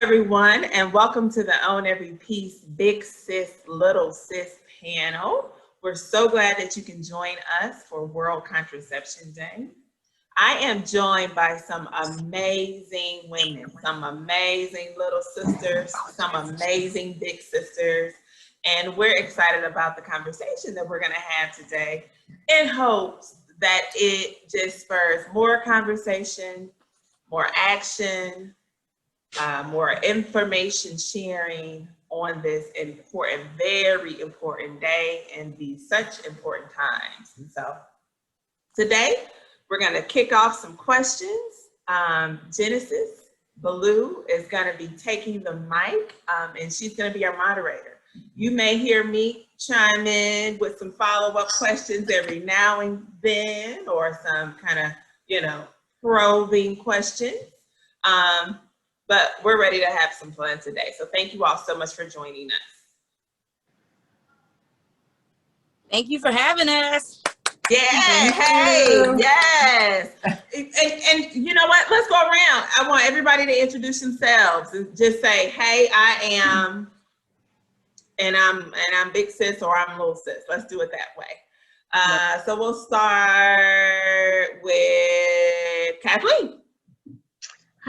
Everyone, and welcome to the Own Every Piece Big Sis, Little Sis panel. We're so glad that you can join us for World Contraception Day. I am joined by some amazing women, some amazing little sisters, some amazing big sisters, and we're excited about the conversation that we're going to have today in hopes that it just spurs more conversation, more action, more information sharing on this important, very important day and these such important times. And so today we're going to kick off some questions. Genesis Blu is going to be taking the mic, and she's going to be our moderator. You may hear me chime in with some follow-up questions every now and then, or some kind of, probing questions. But we're ready to have some fun today. So thank you all so much for joining us. Thank you for having us. Yeah, hey, yes. And you know what? Let's go around. I want everybody to introduce themselves and just say, hey, I am, and I'm big sis or I'm little sis. Let's do it that way. So we'll start with Kathleen.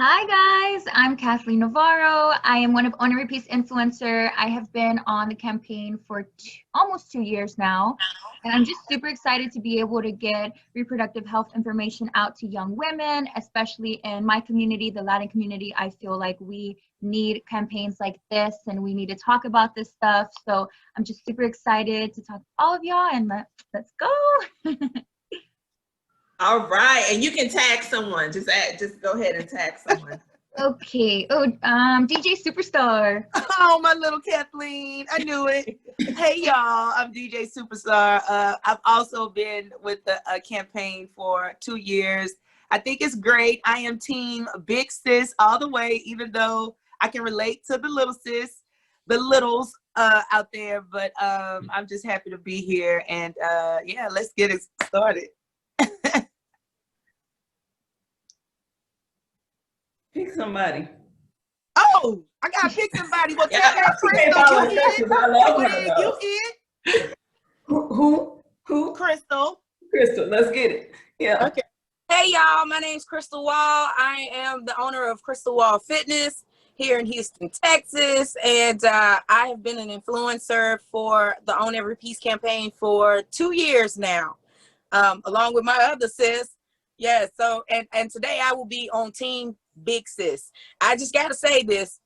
Hi guys, I'm Kathleen Navarro. I am one of Own Every Piece influencer. I have been on the campaign for almost 2 years now, and I'm just super excited to be able to get reproductive health information out to young women, especially in my community, the Latin community. I feel like we need campaigns like this and we need to talk about this stuff. So I'm just super excited to talk to all of y'all, and let's go. All right, and you can tag someone. Just go ahead and tag someone. Okay. Oh, DJ Supastar. Oh, my little Kathleen. I knew it. Hey, y'all. I'm DJ Supastar. I've also been with the campaign for 2 years. I think it's great. I am team big sis all the way, even though I can relate to the little sis, the littles out there. But I'm just happy to be here. And yeah, let's get it started. Pick somebody. Oh, I gotta pick somebody. Well, tell her, Crystal, you in? Who? Crystal. Crystal, let's get it. Yeah. Okay. Hey, y'all. My name's Crystal Wall. I am the owner of Crystal Wall Fitness here in Houston, Texas. And I have been an influencer for the Own Every Piece campaign for 2 years now, along with my other sis. Yeah, so, and today I will be on Team Big Sis. I just got to say this,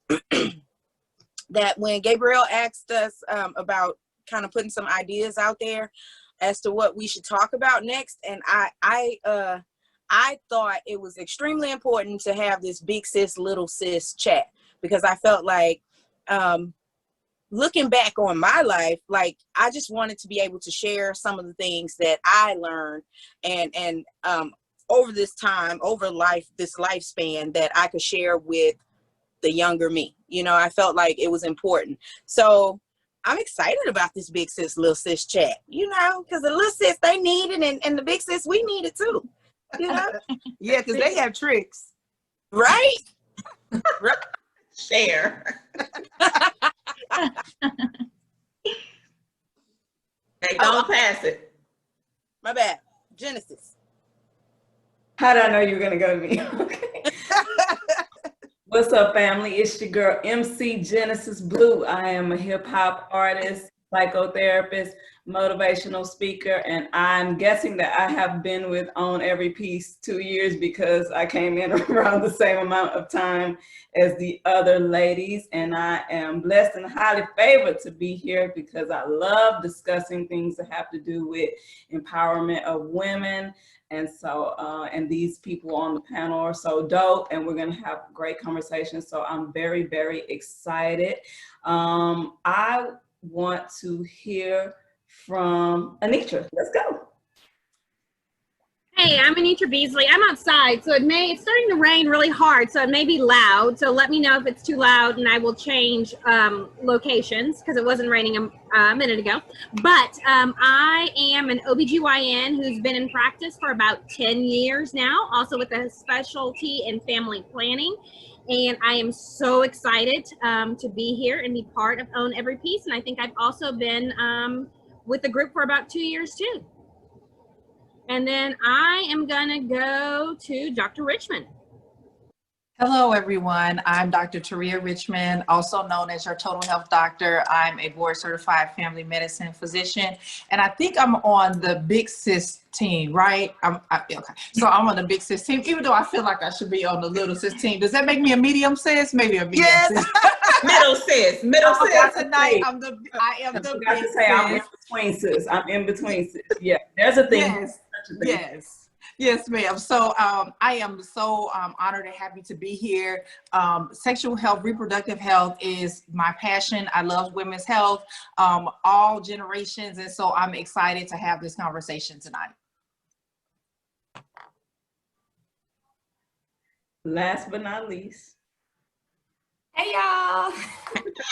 that when Gabriel asked us about kind of putting some ideas out there as to what we should talk about next, and I thought it was extremely important to have this big sis, little sis chat, because I felt like looking back on my life, like I just wanted to be able to share some of the things that I learned and over this time, this lifespan, that I could share with the younger me. I felt like it was important. So I'm excited about this big sis, little sis chat, because the little sis, they need it, and the big sis, we need it too. Yeah, because they have tricks. Right? Share. Hey, don't pass it. My bad. Genesis. How did I know you were going to go to me? Okay. What's up, family? It's your girl, MC Genesis Blu. I am a hip-hop artist, psychotherapist, motivational speaker, and I'm guessing that I have been with Own Every Piece 2 years because I came in around the same amount of time as the other ladies, and I am blessed and highly favored to be here because I love discussing things that have to do with empowerment of women. And so, and these people on the panel are so dope, and we're gonna have great conversations. So I'm very, very excited. I want to hear from Anitra. Let's go. Hey, I'm Anitra Beasley. I'm outside, so it's starting to rain really hard, so it may be loud. So let me know if it's too loud, and I will change locations because it wasn't raining a minute ago. But I am an OBGYN who's been in practice for about 10 years now, also with a specialty in family planning. And I am so excited to be here and be part of Own Every Piece. And I think I've also been with the group for about 2 years too. And then I am gonna go to Dr. Richmond. Hello, everyone. I'm Dr. Teriya Richmond, also known as your total health doctor. I'm a board certified family medicine physician, and I think I'm on the Big Sis team, right? Okay. So I'm on the Big Sis team, even though I feel like I should be on the Little Sis team. Does that make me a medium sis? Maybe a medium sis. Middle sis, middle sis. Tonight, I am the Big Sis. I'm in between sis. I'm in between sis. Yeah, there's a thing. Yes. Yes, ma'am. So I am so honored and happy to be here. Sexual health, reproductive health is my passion. I love women's health, all generations. And so I'm excited to have this conversation tonight. Last but not least. Hey y'all.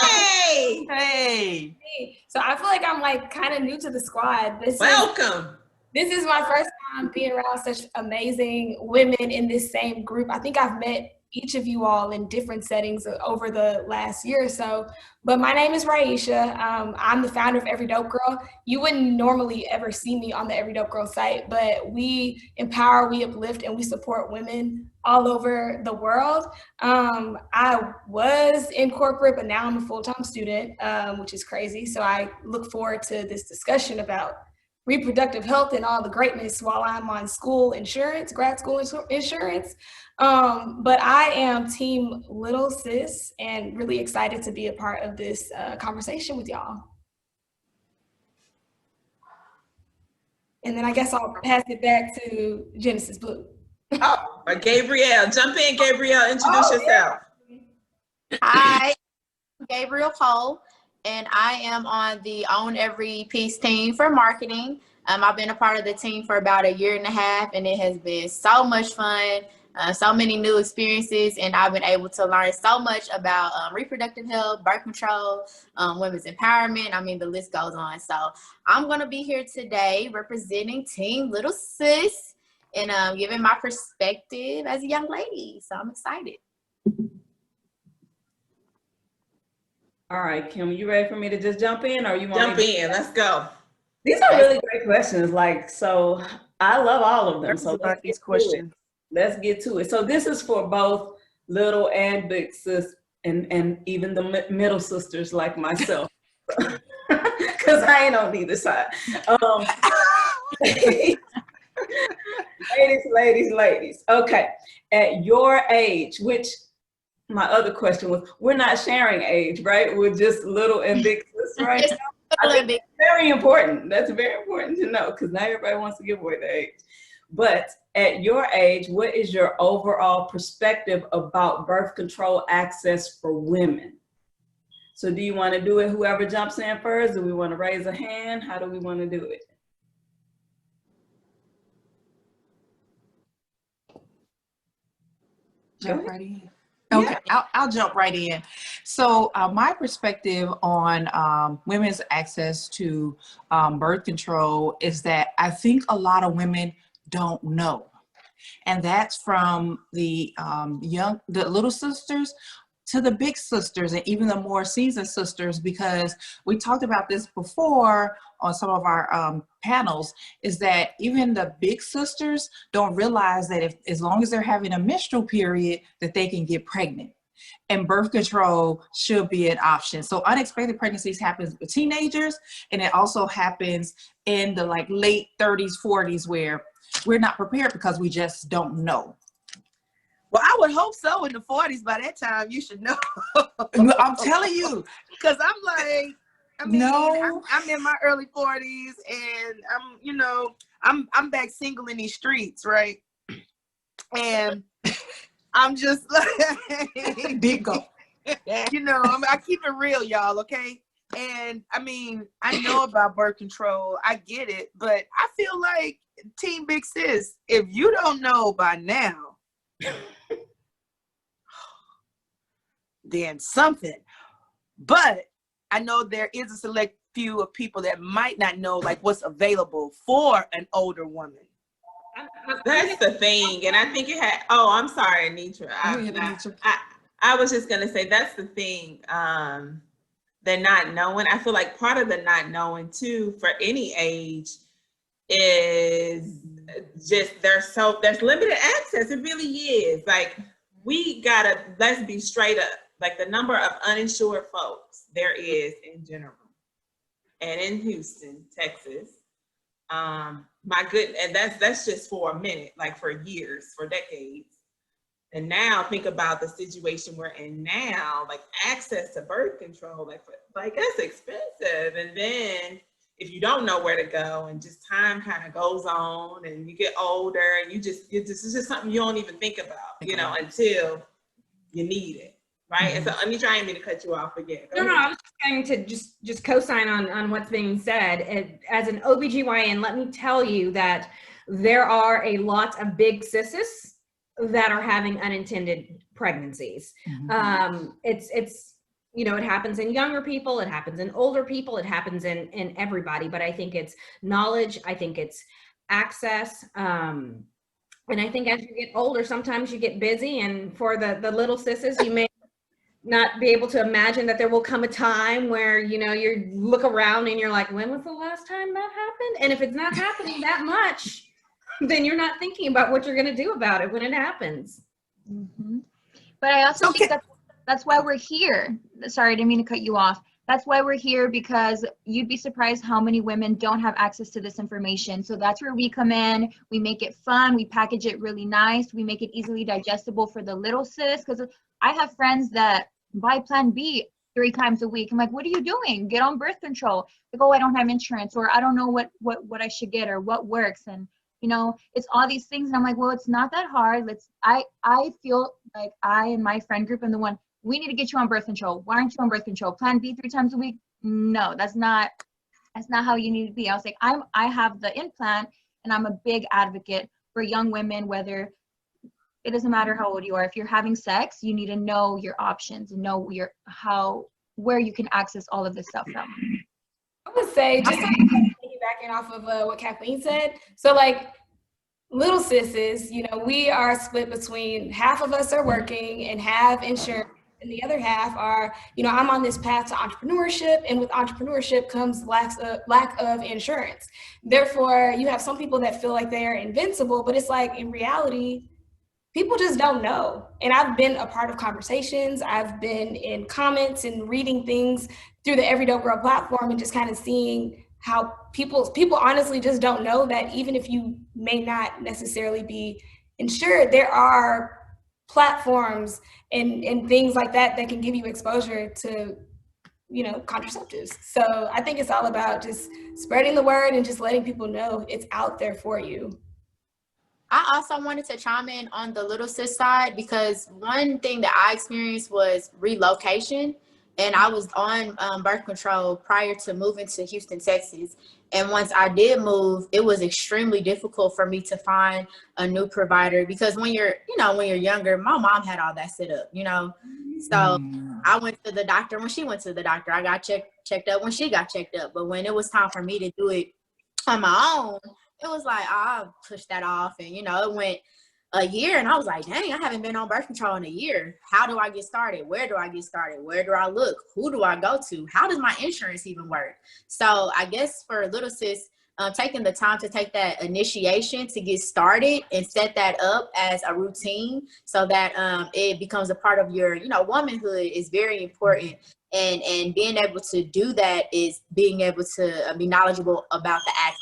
Hey. Hey. So I feel like I'm like kind of new to the squad. Welcome. This is my first time being around such amazing women in this same group. I think I've met each of you all in different settings over the last year or so. But my name is Raisha. I'm the founder of EveryDopeGirl. You wouldn't normally ever see me on the EveryDopeGirl site, but we empower, we uplift, and we support women all over the world. I was in corporate, but now I'm a full-time student, which is crazy. So I look forward to this discussion about reproductive health and all the greatness while I'm on school insurance, grad school insurance. But I am team Little Sis and really excited to be a part of this conversation with y'all. And then I guess I'll pass it back to Genesis Blu. Oh, Gabriel, jump in, Gabriel, introduce yourself. Hi, I'm Gabriel Cole, and I am on the Own Every Piece team for marketing. I've been a part of the team for about 1.5 years, and it has been so much fun, so many new experiences, and I've been able to learn so much about reproductive health, birth control, women's empowerment. I mean, the list goes on. So I'm going to be here today representing Team Little Sis and giving my perspective as a young lady. So I'm excited. All right, Kim, you ready for me to just jump in, or you want Jump in, let's go. These are really great questions. Like, so I love all of them. So about these questions. Let's get to it. So this is for both little and big sis, and even the middle sisters like myself, because I ain't on either side. Ladies. Okay, at your age, which my other question was, we're not sharing age, right? We're just little and big sis right now. I think that's very important. That's very important to know, because not everybody wants to give away their age. But at your age, what is your overall perspective about birth control access for women? So do you want to do it, whoever jumps in first? Do we want to raise a hand? How do we want to do it? Jump right in. Okay, yeah. I'll jump right in. So my perspective on women's access to birth control is that I think a lot of women don't know. And that's from the little sisters to the big sisters and even the more seasoned sisters, because we talked about this before on some of our panels, is that even the big sisters don't realize that as long as they're having a menstrual period, that they can get pregnant. And birth control should be an option. So unexpected pregnancies happens with teenagers, and it also happens in the late 30s, 40s, where we're not prepared because we just don't know. Well, I would hope so in the 40s. By that time, you should know. I'm telling you. Because I'm like, I mean, no. I'm in my early 40s, and I'm back single in these streets, right? And I'm just like, big go. I keep it real, y'all, okay? And I mean, I know about birth control, I get it, but I feel like Team Big Sis, if you don't know by now, then something. But I know there is a select few of people that might not know what's available for an older woman. That's the thing, and I think it had. Oh, I'm sorry, Anitra. I was just gonna say that's the thing. The not knowing. I feel like part of the not knowing too for any age is just there's limited access. It really is. Like let's be straight up. Like the number of uninsured folks there is in general, and in Houston, Texas. My goodness, and that's just for a minute, like for years, for decades. And now think about the situation we're in now, like access to birth control, like that's expensive. And then if you don't know where to go and just time kind of goes on and you get older and it's just something you don't even think about, until you need it. Right. And so Anitra, I didn't mean to cut you off again. No, I was just going to just co-sign on what's being said. As an OBGYN, let me tell you that there are a lot of big sisses that are having unintended pregnancies. It's it happens in younger people, it happens in older people, it happens in everybody, but I think it's knowledge, I think it's access. And I think as you get older, sometimes you get busy, and for the little sisses, you may not be able to imagine that there will come a time where, you look around and you're like, when was the last time that happened? And if it's not happening that much, then you're not thinking about what you're going to do about it when it happens. But I also think that's why we're here. Sorry, I didn't mean to cut you off. That's why we're here, because you'd be surprised how many women don't have access to this information. So that's where we come in. We make it fun. We package it really nice. We make it easily digestible for the little sis. Because I have friends that buy Plan B 3 times a week. I'm like, what are you doing? Get on birth control. They go, I don't have insurance, or I don't know what I should get or what works. And it's all these things. And I'm like, well, it's not that hard. I feel like I and my friend group am the one, we need to get you on birth control. Why aren't you on birth control? Plan B 3 times a week? No, that's not how you need to be. I was like, I have the implant, and I'm a big advocate for young women, whether it doesn't matter how old you are. If you're having sex, you need to know your options and know where you can access all of this stuff from. I would say, just piggybacking off of what Kathleen said, so like little sisses, we are split between half of us are working and have insurance, and the other half are, I'm on this path to entrepreneurship, and with entrepreneurship comes lack of insurance. Therefore, you have some people that feel like they are invincible, but it's like, in reality, people just don't know. And I've been a part of conversations. I've been in comments and reading things through the EveryDopeGirl platform and just kind of seeing how people honestly just don't know that even if you may not necessarily be insured, there are platforms and things like that can give you exposure to, contraceptives. So I think it's all about just spreading the word and just letting people know it's out there for you. I also wanted to chime in on the little sis side, because one thing that I experienced was relocation. And I was on birth control prior to moving to Houston, Texas. And once I did move, it was extremely difficult for me to find a new provider, because when you're younger, my mom had all that set up, So I went to the doctor when she went to the doctor. I got checked up when she got checked up. But when it was time for me to do it on my own, it was like, I'll push that off. And, it went a year, and I was like, dang, I haven't been on birth control in a year. How do I get started? Where do I get started? Where do I look? Who do I go to? How does my insurance even work? So I guess for little sis, taking the time to take that initiation to get started and set that up as a routine so that it becomes a part of your, womanhood is very important. And being able to do that is being able to be knowledgeable about the act.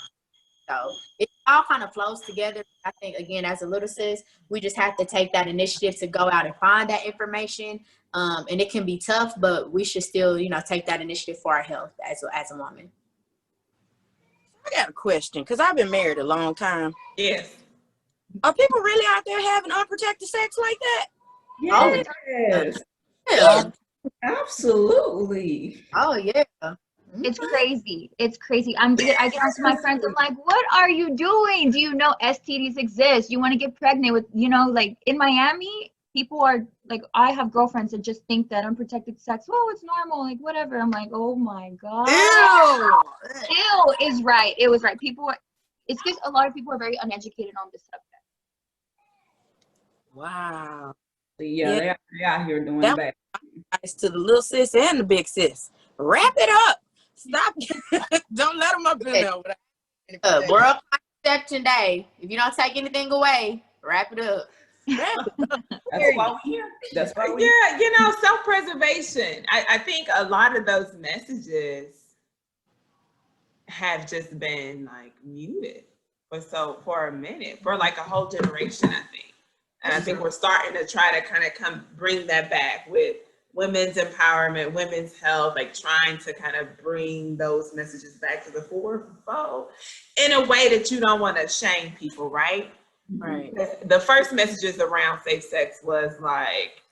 So it all kind of flows together. I think, again, as a little sis, we just have to take that initiative to go out and find that information. And it can be tough, but we should still, take that initiative for our health as a woman. I got a question, because I've been married a long time. Yes. Are people really out there having unprotected sex like that? Yes. Yeah. Absolutely. Oh, yeah. It's crazy. It's crazy. I get onto my friends. I'm like, what are you doing? Do you know STDs exist? You want to get pregnant with, like in Miami, people are like, I have girlfriends that just think that unprotected sex, oh, it's normal, like whatever. I'm like, oh my God. Ew is right. It was right. It's just a lot of people are very uneducated on this subject. Wow. Yeah, they out here doing That bad. was to the little sis and the big sis. Wrap it up. Stop. Don't let them up in there. World Contraception Day. If you don't take anything away, wrap it up. That's why we're here. That's why we're Yeah, you know, self-preservation. I think a lot of those messages have just been like muted for a minute, for like a whole generation, I think. And I think we're starting to try to bring that back with women's empowerment, women's health, like trying to kind of bring those messages back to the forefront in a way that you don't want to shame people, right? Right. The first messages around safe sex was like,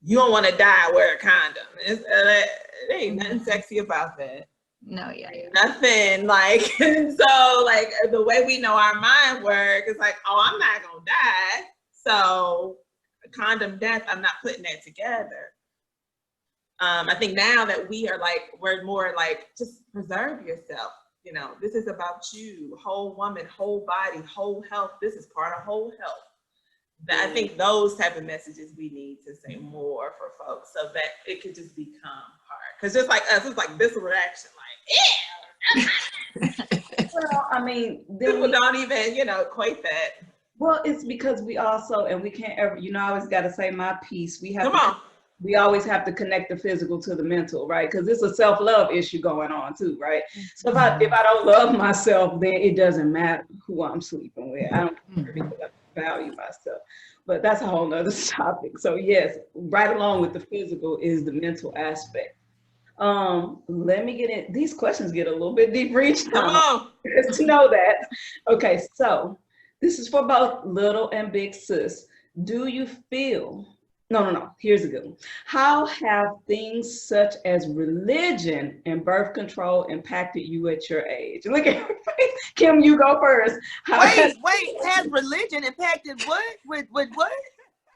you don't want to die, wear a condom. There ain't nothing sexy about that. No, yeah. Nothing like, and so like the way we know our mind work is like, oh, I'm not gonna die. So condom death, I'm not putting that together. I think now that we're more like, just preserve yourself. You know, this is about you, whole woman, whole body, whole health. This is part of whole health. I think those type of messages we need to say more for folks so that it could just become part. Because just like us, it's like visceral reaction, like, yeah. Well, I mean, people don't even, equate that. Well, it's because we also, and we can't ever, I always got to say my piece. We always have to connect the physical to the mental, right? Because it's a self-love issue going on too, right? So if I don't love myself, then it doesn't matter who I'm sleeping with. I don't care because I value myself. But that's a whole nother topic. So yes, right along with the physical is the mental aspect. Let me get in. These questions get a little bit deeper each time. Come on. Just to know that. Okay, so this is for both little and big sis. Do you feel, no, here's a good one. How have things such as religion and birth control impacted you at your age? Look at her face. Kim, you go first. Wait, has religion impacted what? With what?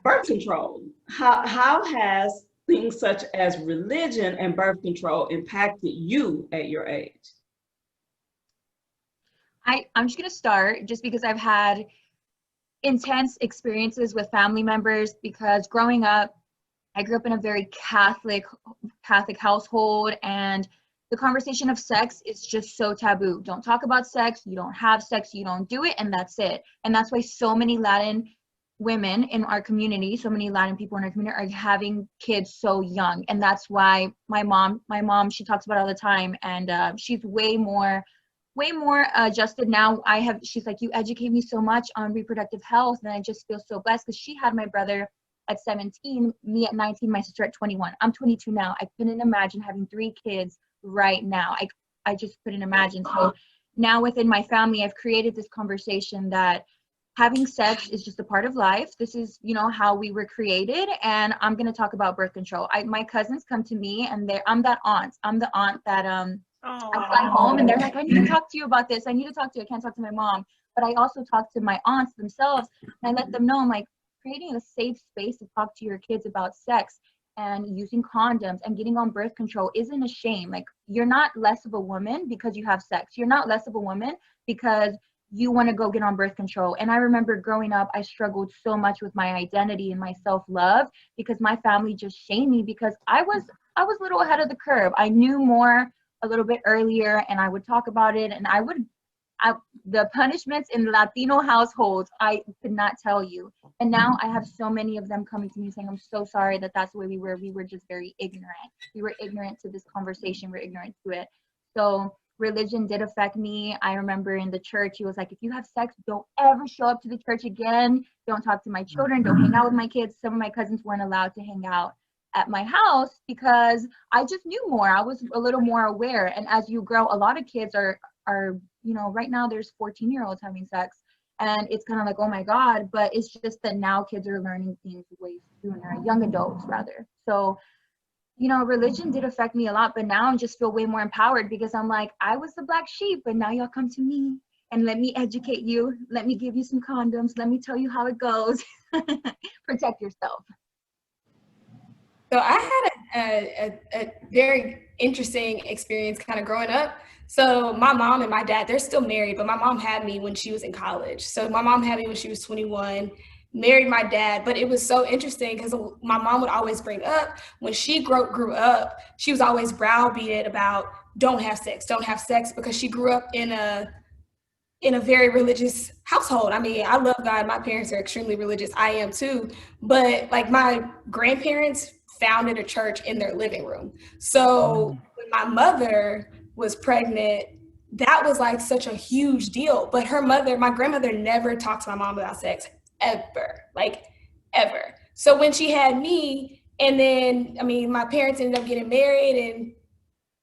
Birth control. How has things such as religion and birth control impacted you at your age? I'm just going to start just because I've had intense experiences with family members, because growing up, I grew up in a very Catholic household, and the conversation of sex is just so taboo. Don't talk about sex, you don't have sex, you don't do it, and that's it. And that's why so many Latin women in our community, so many Latin people in our community are having kids so young. And that's why my mom, she talks about it all the time, and she's way more adjusted now. She's like, you educate me so much on reproductive health, and I just feel so blessed, because she had my brother at 17, me at 19, my sister at 21. I'm 22 now. I couldn't imagine having 3 kids right now. I just couldn't imagine. So now within my family, I've created this conversation that having sex is just a part of life. This is, how we were created, and I'm going to talk about birth control. My cousins come to me, and I'm that aunt. I'm the aunt that I fly home, and they're like, I need to talk to you about this. I can't talk to my mom. But I also talk to my aunts themselves, and I let them know, I'm like, creating a safe space to talk to your kids about sex and using condoms and getting on birth control isn't a shame. Like, you're not less of a woman because you have sex. You're not less of a woman because you want to go get on birth control. And I remember growing up, I struggled so much with my identity and my self-love, because my family just shamed me because I was a little ahead of the curve. I knew more a little bit earlier, and I would talk about it, and the punishments in Latino households, I could not tell you. And now I have so many of them coming to me saying, I'm so sorry that's the way we were. We were just very ignorant. We were ignorant to this conversation. We're ignorant to it. So religion did affect me. I remember in the church, he was like, if you have sex, don't ever show up to the church again. Don't talk to my children. Don't hang out with my kids. Some of my cousins weren't allowed to hang out at my house because I just knew more. I was a little more aware. And as you grow, a lot of kids are right now there's 14-year-olds having sex, and it's kind of like, oh my God, but it's just that now kids are learning things way sooner, young adults rather. So, religion did affect me a lot, but now I just feel way more empowered, because I'm like, I was the black sheep, but now y'all come to me and let me educate you. Let me give you some condoms. Let me tell you how it goes. Protect yourself. So I had a very interesting experience kind of growing up. So my mom and my dad, they're still married, but my mom had me when she was in college. So my mom had me when she was 21. married my dad. But it was so interesting because my mom would always bring up when she grew up, she was always browbeated about don't have sex, because she grew up in a very religious household. I mean, I love God. My parents are extremely religious. I am too. But like my grandparents founded a church in their living room. So when my mother was pregnant, that was like such a huge deal. But my grandmother never talked to my mom about sex ever, like ever. So when she had me, and then, I mean, my parents ended up getting married, and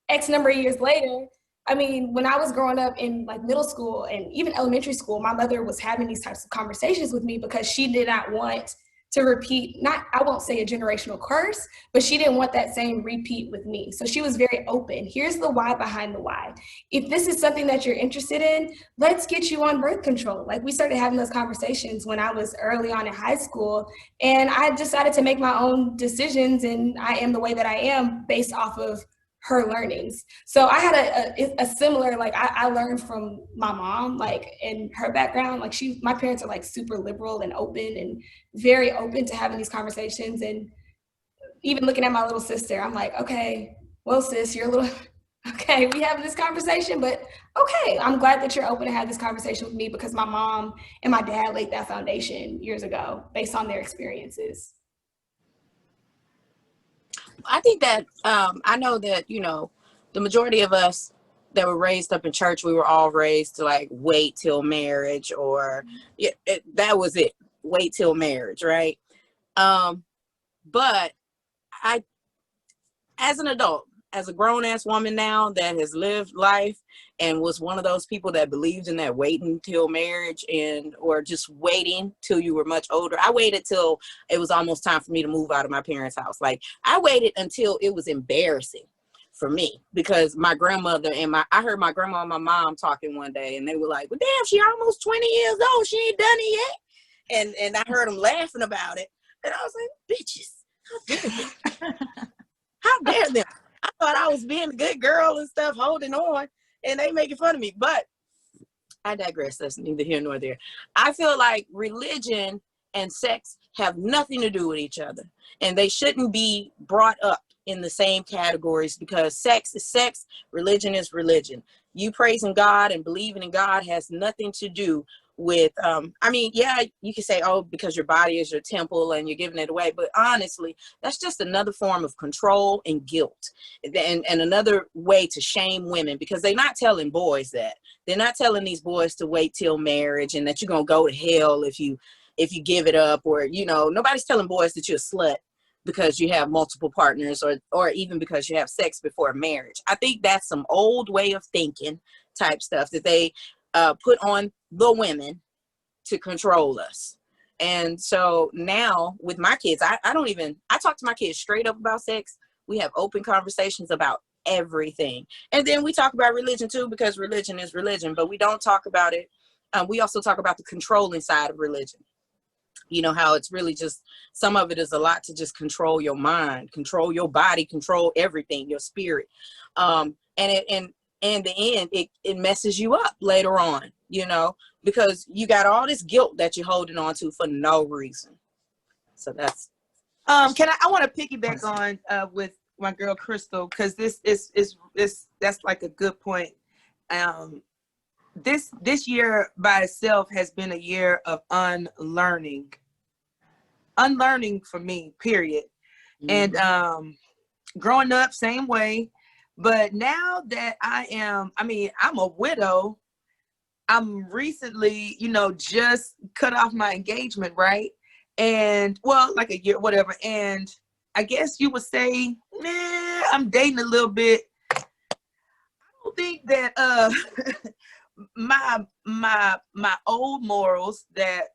X number of years later, I mean, when I was growing up in like middle school and even elementary school, my mother was having these types of conversations with me because she did not want to repeat, I won't say a generational curse, but she didn't want that same repeat with me. So she was very open. Here's the why behind the why. If this is something that you're interested in, let's get you on birth control. Like, we started having those conversations when I was early on in high school, and I decided to make my own decisions, and I am the way that I am based off of her learnings. So I had a similar, like, I learned from my mom, like, in her background, like my parents are like super liberal and open and very open to having these conversations. And even looking at my little sister, I'm like, okay, well, sis, you're a little, okay, we having this conversation, but okay, I'm glad that you're open to have this conversation with me, because my mom and my dad laid that foundation years ago based on their experiences. I think that I know that, you know, the majority of us that were raised up in church, we were all raised to like wait till marriage, or that was it, wait till marriage, right? But I, as an adult, as a grown-ass woman now that has lived life and was one of those people that believed in that waiting till marriage or just waiting till you were much older. I waited till it was almost time for me to move out of my parents' house. Like, I waited until it was embarrassing for me, because my grandmother and I heard my grandma and my mom talking one day, and they were like, well, damn, she almost 20 years old. She ain't done it yet. And I heard them laughing about it. And I was like, bitches, how dare them? How dare them? I thought I was being a good girl and stuff, holding on, and they making fun of me. But I digress. That's neither here nor there. I feel like religion and sex have nothing to do with each other, and they shouldn't be brought up in the same categories, because sex is sex, religion is religion. You praising God and believing in God has nothing to do with, I mean, yeah, you can say, oh, because your body is your temple and you're giving it away. But honestly, that's just another form of control and guilt, and another way to shame women, because they're not telling boys that. They're not telling these boys to wait till marriage and that you're going to go to hell if you give it up, or, you know, nobody's telling boys that you're a slut because you have multiple partners, or even because you have sex before marriage. I think that's some old way of thinking type stuff that they put on the women to control us. And so now with my kids, I talk to my kids straight up about sex. We have open conversations about everything. And then we talk about religion too, because religion is religion, but we don't talk about it. We also talk about the controlling side of religion. You know, how it's really just, some of it is a lot to just control your mind, control your body, control everything, your spirit. And in the end, it messes you up later on, you know, because you got all this guilt that you're holding on to for no reason. So that's. I want to piggyback on with my girl Crystal, because that's like a good point. This year by itself has been a year of unlearning for me, period. Mm-hmm. And growing up same way, but now that I'm a widow. I'm recently, you know, just cut off my engagement, right? And well, like a year, whatever. And I guess you would say, I'm dating a little bit. I don't think that my old morals that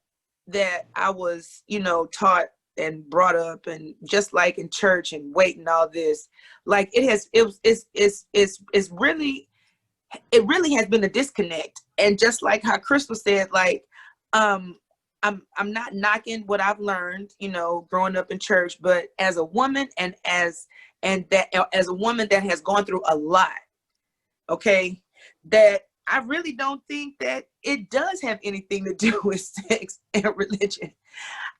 I was, you know, taught and brought up, and just like in church and waiting all this, like it really has been a disconnect. And just like how Crystal said, like I'm not knocking what I've learned, you know, growing up in church, but as a woman and as a woman that has gone through a lot, okay, that I really don't think that it does have anything to do with sex and religion.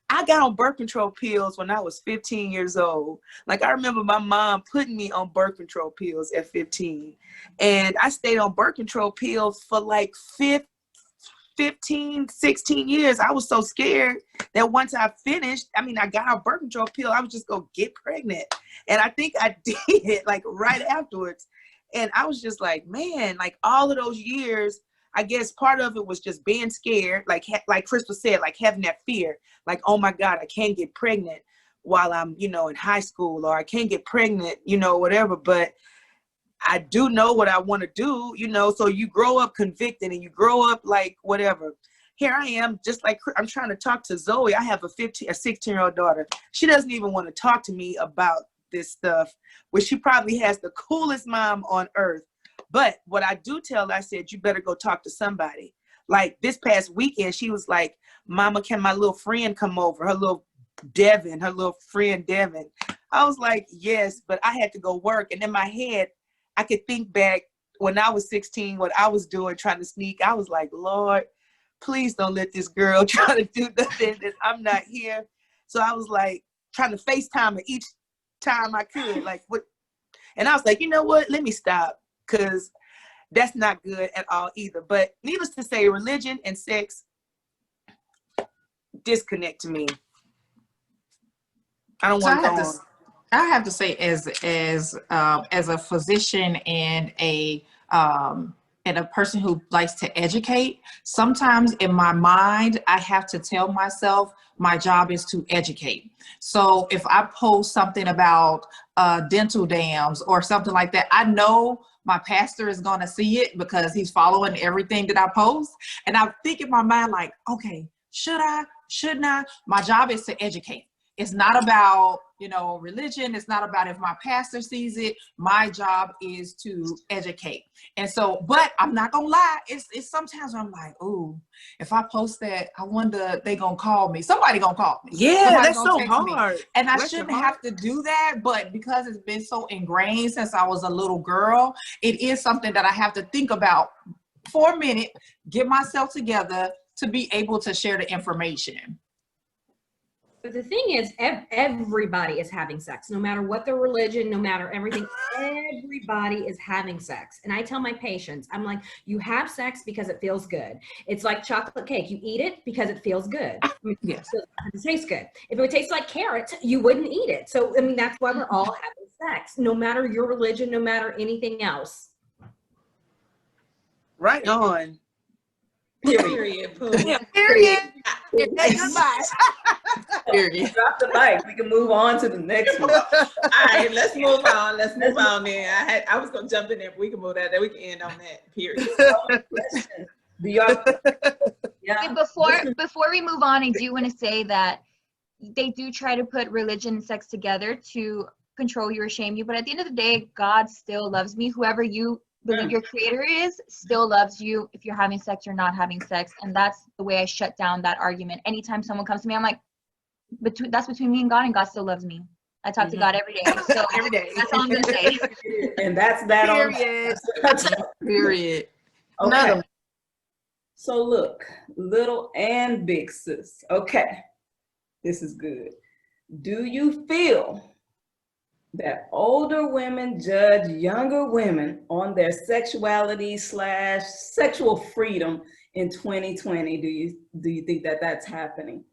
I got on birth control pills when I was 15 years old. Like, I remember my mom putting me on birth control pills at 15. And I stayed on birth control pills for like 15, 16 years. I was so scared that once I finished, I got on birth control pill, I was just gonna get pregnant. And I think I did, like, right afterwards. And I was just like, man, like, all of those years, I guess part of it was just being scared, like Crystal said, like having that fear, like, oh my God, I can't get pregnant while I'm, in high school, or I can't get pregnant, whatever. But I do know what I want to do, so you grow up convicted and you grow up like whatever. Here I am, just like I'm trying to talk to Zoe. I have a 16-year-old daughter. She doesn't even want to talk to me about this stuff, which she probably has the coolest mom on earth. But what I do tell her, I said, you better go talk to somebody. Like this past weekend, she was like, Mama, can my little friend come over? Her little friend Devin. I was like, yes, but I had to go work. And in my head, I could think back when I was 16, what I was doing, trying to sneak. I was like, Lord, please don't let this girl try to do nothing that I'm not here. So I was like trying to FaceTime her each time I could. Like what? And I was like, you know what? Let me stop. Because that's not good at all either. But needless to say, religion and sex disconnect to me. I don't want to go on. I have to say, as a physician and a person who likes to educate, sometimes in my mind, I have to tell myself my job is to educate. So if I post something about dental dams or something like that, I know my pastor is going to see it because he's following everything that I post. And I think in my mind, like, okay, should I, shouldn't I? My job is to educate. It's not about, religion. It's not about if my pastor sees it. My job is to educate. And so, but I'm not going to lie. It's sometimes I'm like, ooh, if I post that, I wonder they going to call me. Somebody going to call me. Yeah, Somebody that's so hard. Me. And I shouldn't have to do that. But because it's been so ingrained since I was a little girl, it is something that I have to think about for a minute, get myself together to be able to share the information. But the thing is, everybody is having sex, no matter what their religion, no matter everything. Everybody is having sex. And I tell my patients, I'm like, you have sex because it feels good. It's like chocolate cake. You eat it because it feels good. Yes. It tastes good. If it would taste like carrots, you wouldn't eat it. So, that's why we're all having sex, no matter your religion, no matter anything else. Right on. Period. Yeah, period. Period. Drop the mic. We can move on to the next one. All right, let's move on. Then. I was gonna jump in there, but we can move that. Then we can end on that. Period. Do y'all? Yeah. Before we move on, I do want to say that they do try to put religion and sex together to control you or shame you, but at the end of the day, God still loves me. Whoever you believe your creator is still loves you if you're having sex or not having sex. And that's the way I shut down that argument. Anytime someone comes to me, I'm like, that's between me and God still loves me. I talk to God every day. So every day. That's all I'm gonna say. And that's that. Period. Period. Okay. So look, little and big sis. Okay. This is good. Do you feel that older women judge younger women on their sexuality / sexual freedom in 2020? Do you think that that's happening?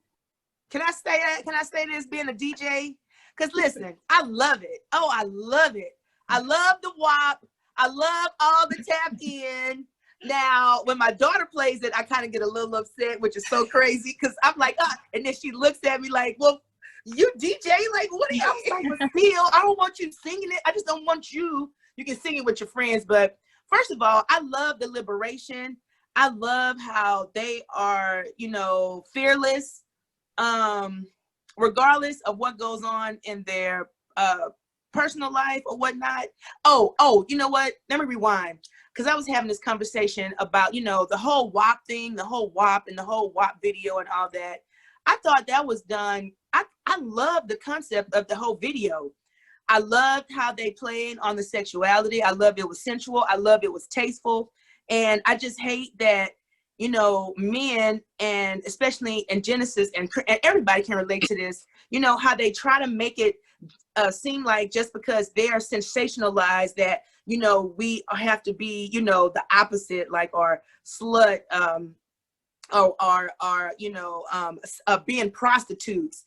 Can I say that? Can I say this being a DJ? Because listen, I love it. Oh, I love it. I love the WAP. I love all the tap in. Now, when my daughter plays it, I kind of get a little upset, which is so crazy because I'm like, and then she looks at me like, well, you DJ, like, what are you? I was like, well, still, I don't want you singing it. I just don't want you. You can sing it with your friends. But first of all, I love the liberation. I love how they are, fearless, regardless of what goes on in their personal life or whatnot. Oh, you know what? Let me rewind. Because I was having this conversation about, the whole WAP thing, the whole WAP and the whole WAP video and all that. I thought that was done. I love the concept of the whole video. I loved how they played on the sexuality. I loved it was sensual. I loved it was tasteful. And I just hate that you know, men, and especially in Genesis, and everybody can relate to this, you know, how they try to make it seem like just because they are sensationalized that, you know, we have to be, you know, the opposite, like, or slut, or you know, being prostitutes.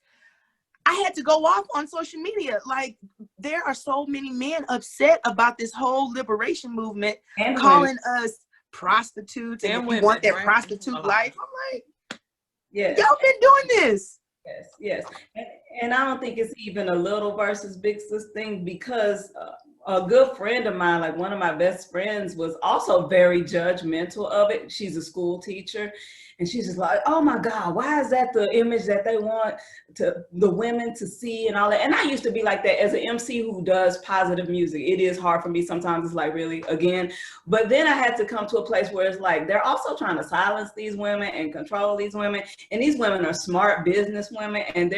I had to go off on social media. Like, there are so many men upset about this whole liberation movement, and calling us prostitutes, and if you want that prostitute life. I'm like, yeah, y'all been doing this. Yes. And I don't think it's even a little versus big sis thing, because a good friend of mine, like one of my best friends, was also very judgmental of it. She's a school teacher, and she's just like, oh my God, why is that the image that they want to the women to see and all that? And I used to be like that as an MC who does positive music. It is hard for me sometimes. It's like, really, again. But then I had to come to a place where it's like, they're also trying to silence these women and control these women. And these women are smart business women, and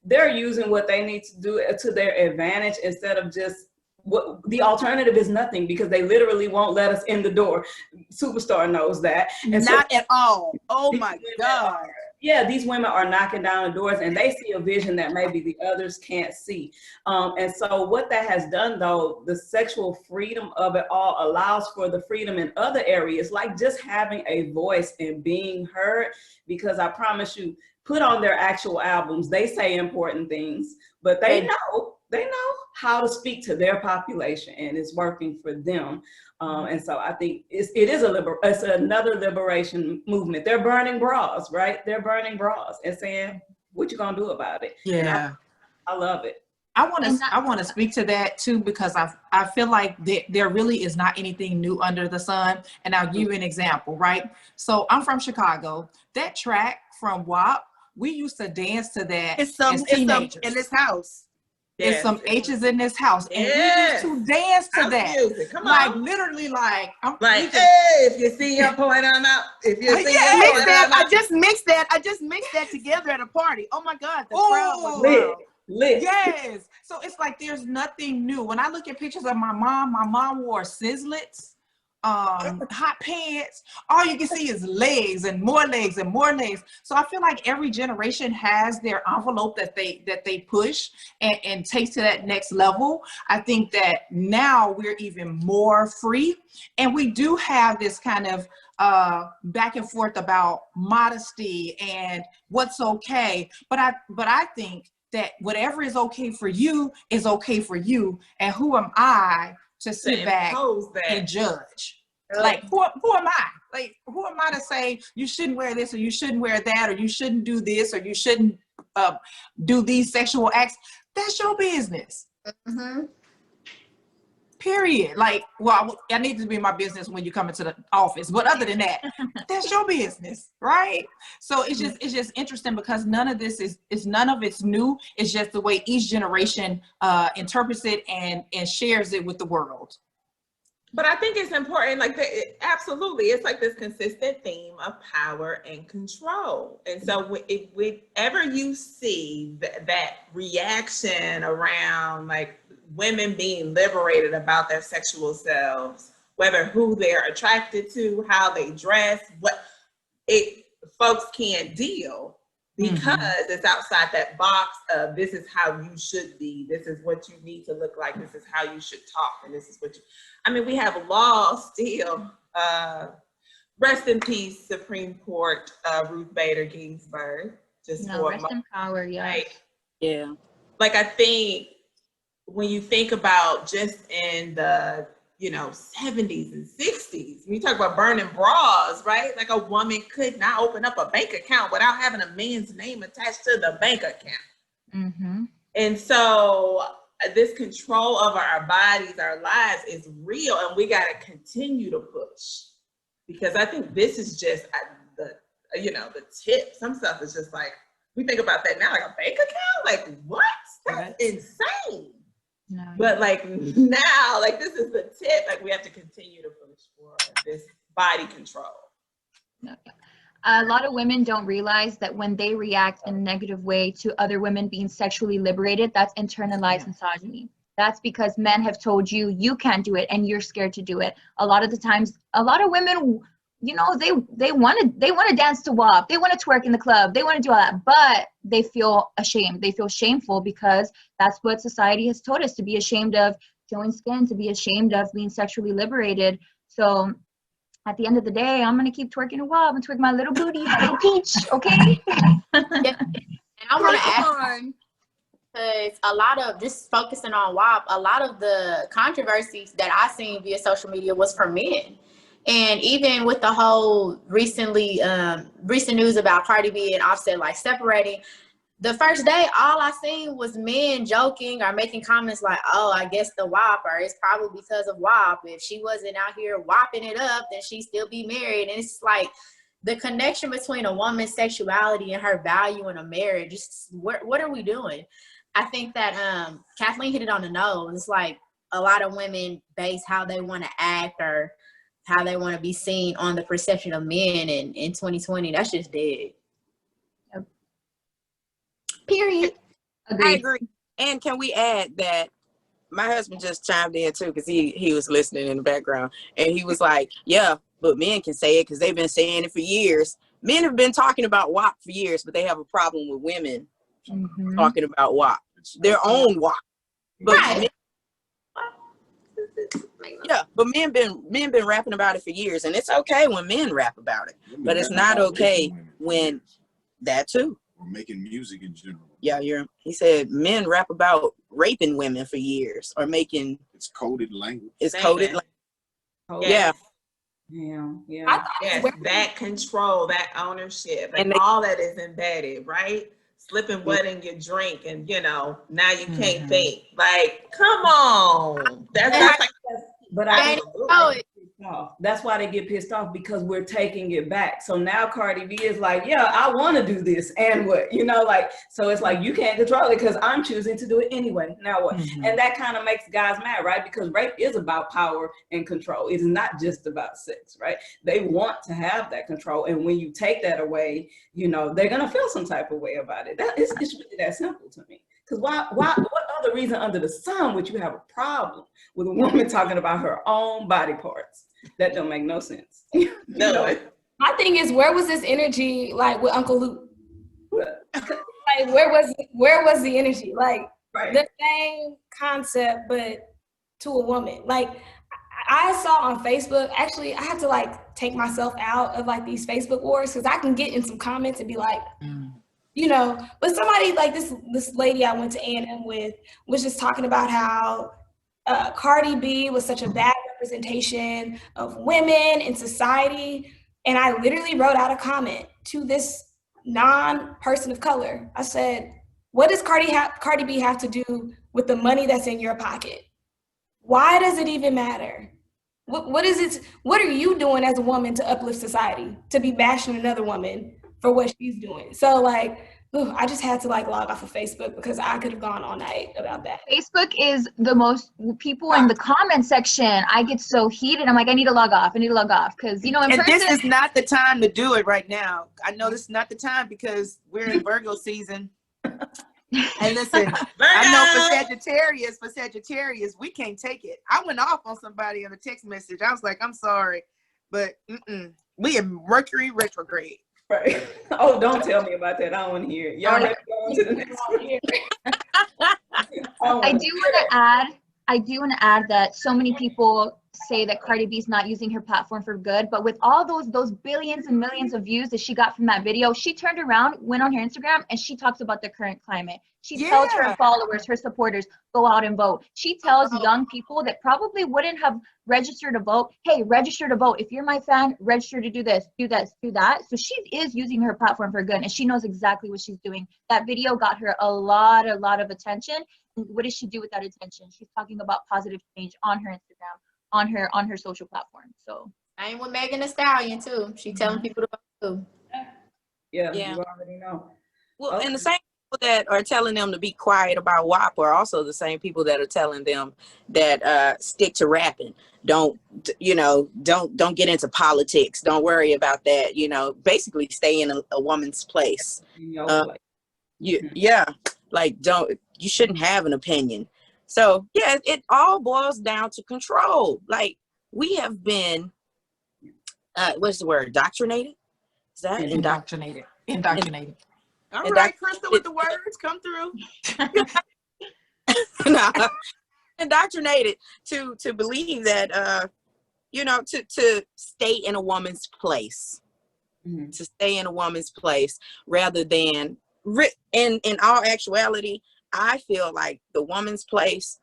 they're using what they need to do to their advantage, instead of just what the alternative is nothing, because they literally won't let us in the door. Supastar knows that. And not at all. Oh my God. Yeah, these women are knocking down the doors, and they see a vision that maybe the others can't see. And so what that has done, though, the sexual freedom of it all allows for the freedom in other areas, like just having a voice and being heard. Because I promise you, put on their actual albums, they say important things, but they know how to speak to their population, and it's working for them. And so I think it's another liberation movement. They're burning bras, right? They're burning bras and saying, what you gonna do about it? Yeah. I love it. I want to speak to that too, because I feel like there really is not anything new under the sun. And I'll give you an example, right? So I'm from Chicago. That track from WAP, we used to dance to that as teenagers. In this house. There's some H's in this house, and we used to dance to that. Music. Come like on. Literally, like I'm like, hey, if you see her pulling on out, if you see her pulling on out. I just mixed that together at a party. Oh my God, the crowd was lit. Yes. So it's like there's nothing new. When I look at pictures of my mom wore Sizzlets, hot pants. All you can see is legs and more legs and more legs. So I feel like every generation has their envelope that they push and take to that next level. I think that now we're even more free, and we do have this kind of back and forth about modesty and what's okay. But I think that whatever is okay for you is okay for you, and who am I to sit back and judge? Like, who am I? Like, who am I to say you shouldn't wear this, or you shouldn't wear that, or you shouldn't do this, or you shouldn't do these sexual acts? That's your business. Mm-hmm. Period. Like, well, I need to be in my business when you come into the office, but other than that, that's your business, right? So it's just interesting, because none of this is none of it's new. It's just the way each generation interprets it and shares it with the world. But I think it's important, like, absolutely, it's like this consistent theme of power and control. And so whenever you see that reaction around, like, women being liberated about their sexual selves, whether who they're attracted to, how they dress, folks can't deal, because it's outside that box of, this is how you should be, this is what you need to look like, this is how you should talk, and this is what you, I mean, we have laws still, rest in peace, Supreme Court, Ruth Bader Ginsburg, rest in power, Yeah. Like, I think when you think about just in the, 70s and 60s, when you talk about burning bras, right? Like, a woman could not open up a bank account without having a man's name attached to the bank account. Mm-hmm. And so this control over our bodies, our lives is real, and we got to continue to push, because I think this is just the tip. Some stuff is just like, we think about that now, like a bank account, like, what? That's insane. No. But like now, like, this is the tip. Like, we have to continue to push for this body control. No. A lot of women don't realize that when they react in a negative way to other women being sexually liberated, that's internalized misogyny. That's because men have told you can't do it and you're scared to do it. A lot of the times, a lot of women you know, they want to dance to WAP, they want to twerk in the club, they want to do all that, but they feel ashamed. They feel shameful because that's what society has told us, to be ashamed of showing skin, to be ashamed of being sexually liberated. So at the end of the day, I'm gonna keep twerking a WAP and twerk my little booty like a peach, okay? Yeah. And I want to ask, because a lot of, just focusing on WAP, a lot of the controversies that I seen via social media was from men. And even with the whole recent news about Cardi B and Offset like separating, the first day, all I seen was men joking or making comments like, oh, I guess the WAP, or it's probably because of WAP. If she wasn't out here whopping it up, then she'd still be married. And it's like the connection between a woman's sexuality and her value in a marriage. What are we doing? I think that Kathleen hit it on the nose. It's like a lot of women base how they want to act or how they want to be seen on the perception of men, and in 2020, that's just dead. Period. I agree. And can we add that my husband just chimed in too, because he was listening in the background, and he was like, yeah, but men can say it because they've been saying it for years. Men have been talking about WAP for years, but they have a problem with women talking about WAP, their own WAP. But Right. yeah, but men been rapping about it for years, and it's okay when men rap about it, but it's not okay when that too. Or making music in general. Yeah, he said men rap about raping women for years, or making it's coded language. It's coded language. Yeah. Yes, that control, that ownership, and all that is embedded, right? Slipping what in your drink, and now you can't think. Like, come on, that's like. But I know it. That's why they get pissed off, because we're taking it back. So now Cardi B is like, yeah, I want to do this, and what, so it's like, you can't control it because I'm choosing to do it anyway. Now what? And that kind of makes guys mad, right? Because rape is about power and control. It is not just about sex, right? They want to have that control, and when you take that away, they're gonna feel some type of way about it. It's really that simple to me. Because what other reason under the sun would you have a problem with a woman talking about her own body parts? That don't make no sense. No. My thing is, where was this energy like with Uncle Luke? Like, where was the energy? Like, the same concept, but to a woman. Like, I saw on Facebook, actually, I have to like take myself out of like these Facebook wars, because I can get in some comments and be like, but somebody like this lady I went to A&M with was just talking about how Cardi B was such a bad representation of women in society. And I literally wrote out a comment to this non-person of color. I said, what does Cardi B have to do with the money that's in your pocket? Why does it even matter? What is it? What are you doing as a woman to uplift society, to be bashing another woman for what she's doing? So like, I just had to like log off of Facebook, because I could have gone all night about that. Facebook is the most, people in the comment section, I get so heated. I'm like, I need to log off. Because, in and person. This is not the time to do it right now. I know this is not the time, because we're in Virgo season. And listen, I know for Sagittarius, we can't take it. I went off on somebody on a text message. I was like, I'm sorry, but we in Mercury retrograde. Right. Oh, don't tell me about that. I don't want to hear it. Y'all ready to go on to the next one? I do want to add that so many people say that Cardi B's not using her platform for good, but with all those billions and millions of views that she got from that video, she turned around, went on her Instagram, and she talks about the current climate. She tells her followers, her supporters, go out and vote. She tells young people that probably wouldn't have registered to vote, hey, register to vote. If you're my fan, register to do this, do that. So she is using her platform for good, and she knows exactly what she's doing. That video got her a lot of attention. And what does she do with that attention? She's talking about positive change on her Instagram, on her social platform. So same with Megan Thee Stallion too. She telling people to vote too. Yeah, you already know. Well, and the same people that are telling them to be quiet about WAP are also the same people that are telling them that stick to rapping. Don't get into politics. Don't worry about that. Basically stay in a woman's place. You shouldn't have an opinion. So yeah, it all boils down to control. Like, we have been what's the word? Indoctrinated? Is that Indoctrinated. Indoctrinated. All right, Crystal with the words, come through. No, indoctrinated to believe that you know, to stay in a woman's place, to stay in a woman's place rather than in all actuality, I feel like the woman's place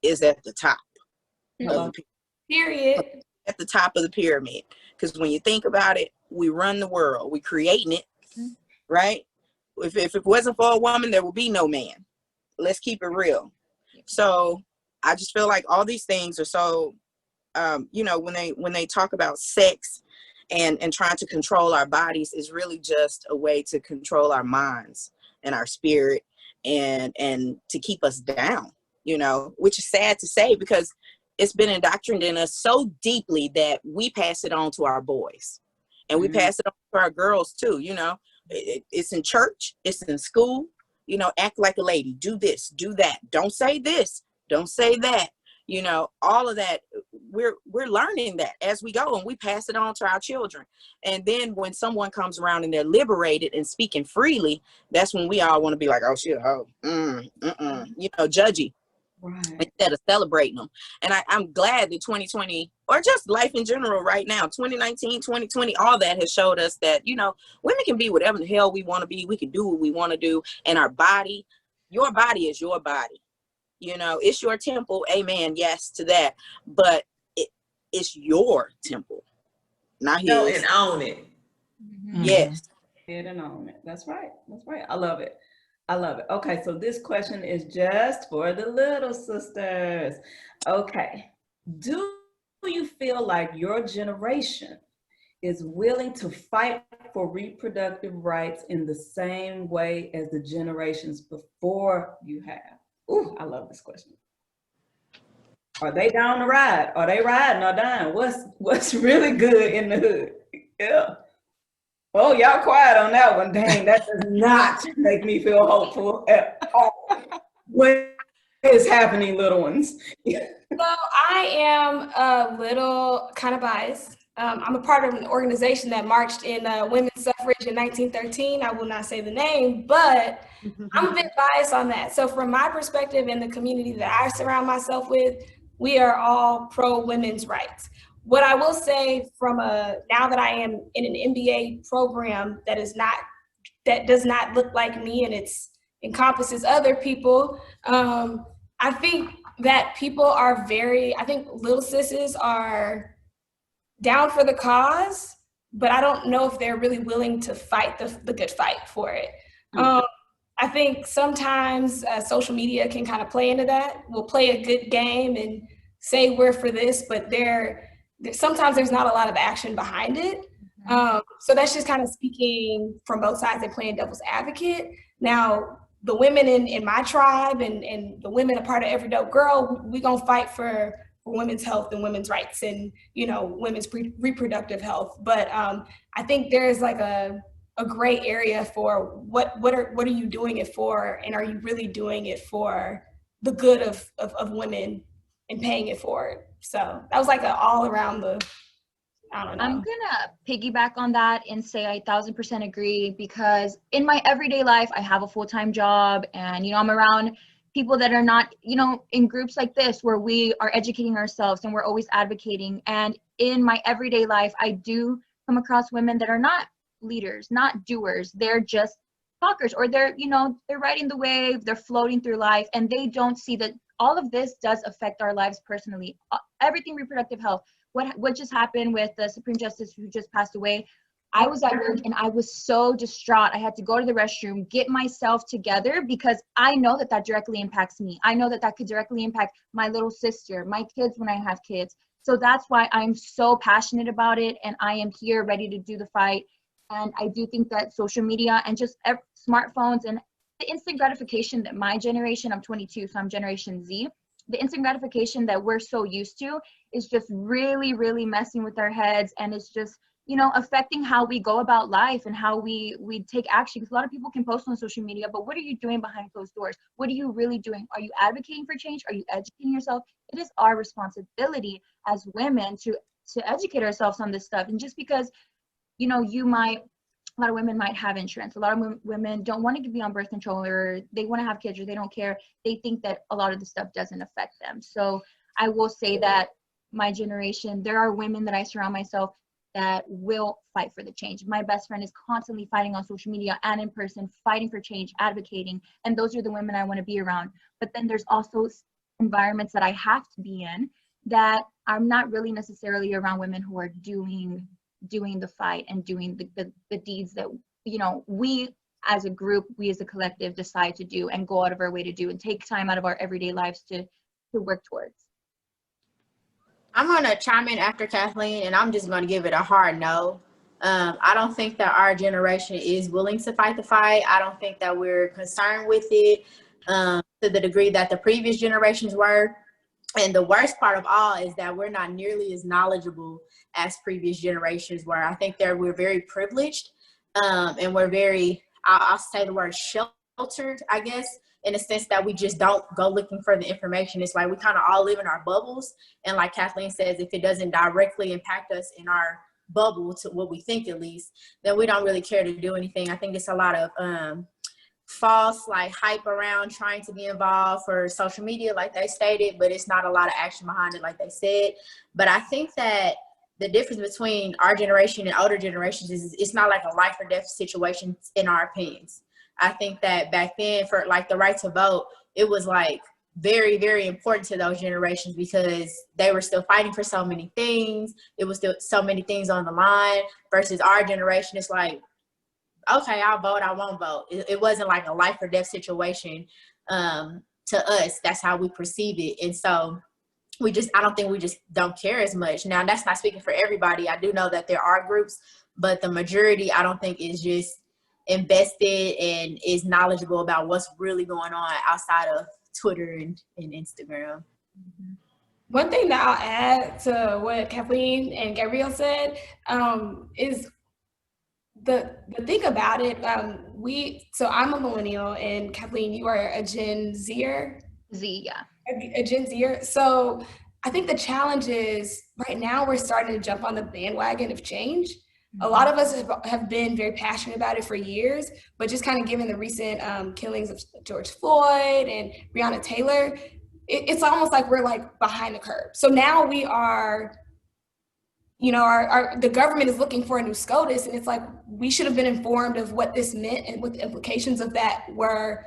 is at the top of the Period. at the top of the pyramid. Because when you think about it, we run the world, we creating it, right? If it wasn't for a woman, there would be no man. Let's keep it real. So I just feel like all these things are so, you know, when they talk about sex and trying to control our bodies is really just a way to control our minds and our spirit and to keep us down, you know, which is sad to say because it's been indoctrinated in us so deeply that we pass it on to our boys and we pass it on to our girls too. You know, it's in church, it's in school, you know, act like a lady, do this, do that. Don't say this, don't say that. You know, all of that, we're learning that as we go and we pass it on to our children. And then when someone comes around and they're liberated and speaking freely, that's when we all want to be like, oh shit, oh, you know, judgy. Right. Instead of celebrating them. And I'm glad that 2020 or just life in general right now, 2019, 2020, all that has showed us that, you know, women can be whatever the hell we want to be. We can do what we want to do. And our body, your body is your body. You know, it's your temple. Amen. Yes to that. But it's your temple, not his. Know and own it. Yes. Head and own it. That's right. That's right. I love it. I love it. Okay, so this question is just for the little sisters. Okay, do you feel like your generation is willing to fight for reproductive rights in the same way as the generations before you have? Ooh, I love this question. Are they down to ride? Are they riding or dying? What's really good in the hood? Yeah. Oh, y'all quiet on that one. Dang, that does not make me feel hopeful at all. What is happening, little ones? So I am a little kind of biased. I'm a part of an organization that marched in women's suffrage in 1913. I will not say the name, but I'm a bit biased on that. So from my perspective and the community that I surround myself with, we are all pro women's rights. What I will say now that I am in an MBA program that does not look like me and it encompasses other people, I think that people are I think little sisses are down for the cause, but I don't know if they're really willing to fight the good fight for it. I think sometimes social media can kind of play into that. We'll play a good game and say we're for this, but sometimes there's not a lot of action behind it. So that's just kind of speaking from both sides and playing devil's advocate. Now, the women in my tribe and the women a part of EveryDopeGirl, we gonna fight for women's health and women's rights and, you know, women's reproductive health. But I think there's like a gray area for what are you doing it for, and are you really doing it for the good of women and paying it forward? So that was like an all around I don't know. I'm gonna piggyback on that and say I 1000% agree, because in my everyday life, I have a full-time job and, you know, I'm around people that are not, you know, in groups like this where we are educating ourselves and we're always advocating. And in my everyday life, I do come across women that are not leaders, not doers. They're just talkers, or they're, you know, they're riding the wave, they're floating through life, and they don't see that all of this does affect our lives personally. Everything reproductive health. What just happened with the Supreme Justice who just passed away? I was at work and I was so distraught. I had to go to the restroom, get myself together, because I know that directly impacts me. I know that could directly impact my little sister, my kids when I have kids. So that's why I'm so passionate about it, and I am here ready to do the fight. And I do think that social media and just smartphones and the instant gratification that my generation, I'm 22, so I'm Generation Z, the instant gratification that we're so used to is just really, really messing with our heads. And it's just, you know, affecting how we go about life and how we take action. Because a lot of people can post on social media, but what are you doing behind closed doors? What are you really doing? Are you advocating for change? Are you educating yourself? It is our responsibility as women to educate ourselves on this stuff. And just because, you know, a lot of women might have insurance. A lot of women don't want to be on birth control, or they want to have kids, or they don't care. They think that a lot of the stuff doesn't affect them. So I will say that my generation, there are women that I surround myself that will fight for the change. My best friend is constantly fighting on social media and in person, fighting for change, advocating. And those are the women I want to be around. But then there's also environments that I have to be in that I'm not really necessarily around women who are doing the fight and doing the deeds that, you know, we as a group, we as a collective decide to do and go out of our way to do and take time out of our everyday lives to work towards. I'm going to chime in after Kathleen, and I'm just going to give it a hard no. I don't think that our generation is willing to fight the fight. I don't think that we're concerned with it to the degree that the previous generations were. And the worst part of all is that we're not nearly as knowledgeable as previous generations were. I think that we're very privileged, and we're very, I'll say the word sheltered, I guess, in a sense that we just don't go looking for the information. It's like we kind of all live in our bubbles. And like Kathleen says, if it doesn't directly impact us in our bubble, to what we think at least, then we don't really care to do anything. I think it's a lot of false like hype around trying to be involved for social media, like they stated, but it's not a lot of action behind it, like they said. But I think that the difference between our generation and older generations is it's not like a life or death situation in our opinions. I think that back then, for like the right to vote, it was like very, very important to those generations because they were still fighting for so many things. It was still so many things on the line versus our generation. It's like, okay, I'll vote, I won't vote. It wasn't like a life or death situation to us. That's how we perceive it. And so I don't think we just don't care as much. Now, that's not speaking for everybody. I do know that there are groups, but the majority, I don't think is just invested and is knowledgeable about what's really going on outside of Twitter and Instagram. One thing that I'll add to what Kathleen and Gabriel said is the thing about it. So I'm a millennial, and Kathleen, you are a Gen Zer. Yeah. A Gen Zer. So I think the challenge is right now we're starting to jump on the bandwagon of change. A lot of us have been very passionate about it for years, but just kind of given the recent killings of George Floyd and Breonna Taylor, it's almost like we're like behind the curve. So now we are, you know, the government is looking for a new SCOTUS, and it's like we should have been informed of what this meant and what the implications of that were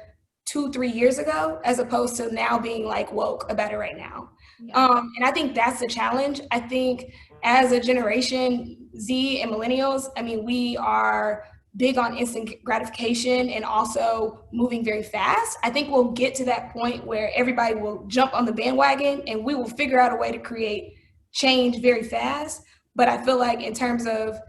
2-3 years ago, as opposed to now being like woke about it right now. Yeah. And I think that's the challenge. I think as a generation, Z and millennials, I mean, we are big on instant gratification and also moving very fast. I think we'll get to that point where everybody will jump on the bandwagon and we will figure out a way to create change very fast. But I feel like in terms of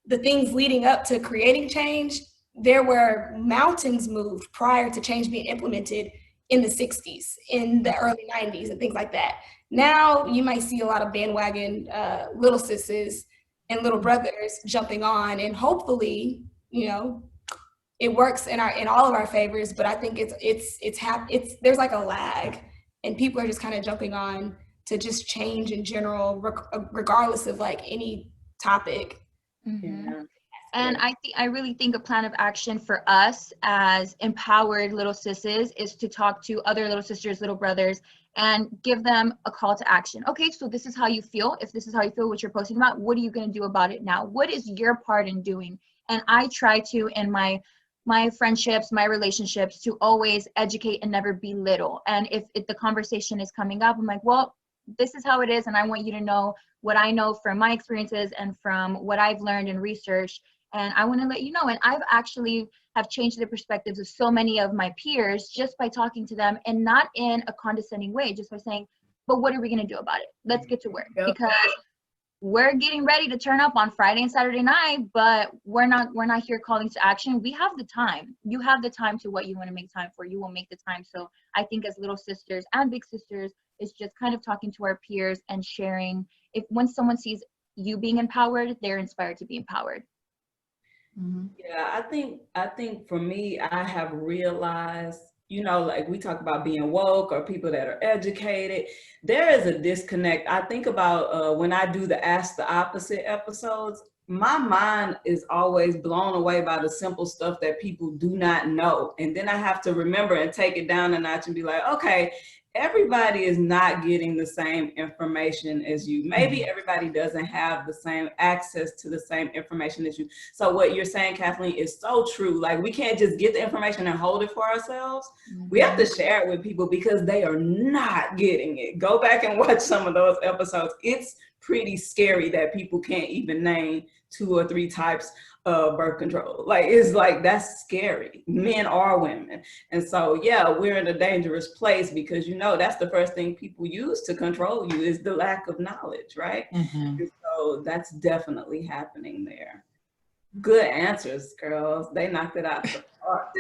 the things leading up to creating change, there were mountains moved prior to change being implemented in the 60s, in the early 90s and things like that. Now you might see a lot of bandwagon little sisters and little brothers jumping on, and hopefully, you know, it works in all of our favors. But I think there's like a lag, and people are just kind of jumping on to just change in general, regardless of like any topic. Mm-hmm. Yeah. And I really think a plan of action for us as empowered little sisters is to talk to other little sisters, little brothers, and give them a call to action. Okay, so this is how you feel. If this is how you feel, what you're posting about, what are you going to do about it now? What is your part in doing? And I try to, in my friendships, my relationships, to always educate and never belittle. And if the conversation is coming up, I'm like, well, this is how it is, and I want you to know what I know from my experiences and from what I've learned and researched. And I want to let you know. And I've actually have changed the perspectives of so many of my peers just by talking to them, and not in a condescending way, just by saying, but what are we going to do about it? Let's get to work. Yep. Because we're getting ready to turn up on Friday and Saturday night, but we're not here calling to action. We have the time. You have the time to what you want to make time for. You will make the time. So I think as little sisters and big sisters, it's just kind of talking to our peers and sharing. When someone sees you being empowered, they're inspired to be empowered. Mm-hmm. Yeah, I think for me, I have realized you know, like we talk about being woke or people that are educated, there is a disconnect. I think about when I do the Ask the Opposite episodes, my mind is always blown away by the simple stuff that people do not know. And then I have to remember and take it down a notch and be like, okay, everybody is not getting the same information as you. Maybe everybody doesn't have the same access to the same information as you. So what you're saying, Kathleen, is so true. Like, we can't just get the information and hold it for ourselves. We have to share it with people because they are not getting it. Go back and watch some of those episodes. It's pretty scary that people can't even name 2 or 3 types of birth control. Like, it's like, that's scary, men or women. And so, yeah, we're in a dangerous place because, you know, that's the first thing people use to control you is the lack of knowledge, right? And so that's definitely happening there. Good answers, girls. They knocked it out of the park.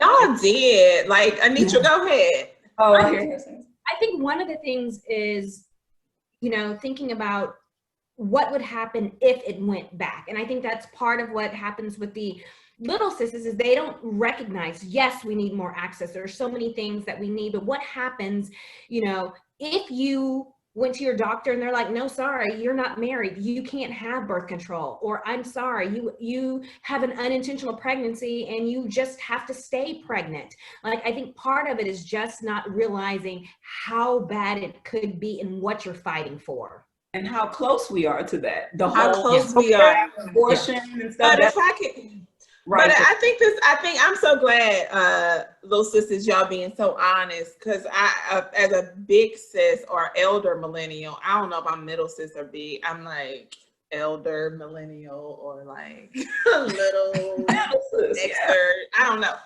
Y'all did. Like, Anitra, go ahead. Oh, I hear you. I think one of the things is, you know, thinking about what would happen if it went back. And I think that's part of what happens with the little sisters is they don't recognize, yes, we need more access. There are so many things that we need, but what happens, you know, if you went to your doctor and they're like, no, sorry, you're not married, you can't have birth control, or I'm sorry, you have an unintentional pregnancy and you just have to stay pregnant. Like, I think part of it is just not realizing how bad it could be and what you're fighting for. And how close we are to that. The How whole close we are. abortion and stuff. But if I can, Right. but I think I'm so glad, little sisters, y'all being so honest, because I, as a big sis or elder millennial, I don't know if I'm middle sis or big, I'm like elder millennial or like little extra, I don't know.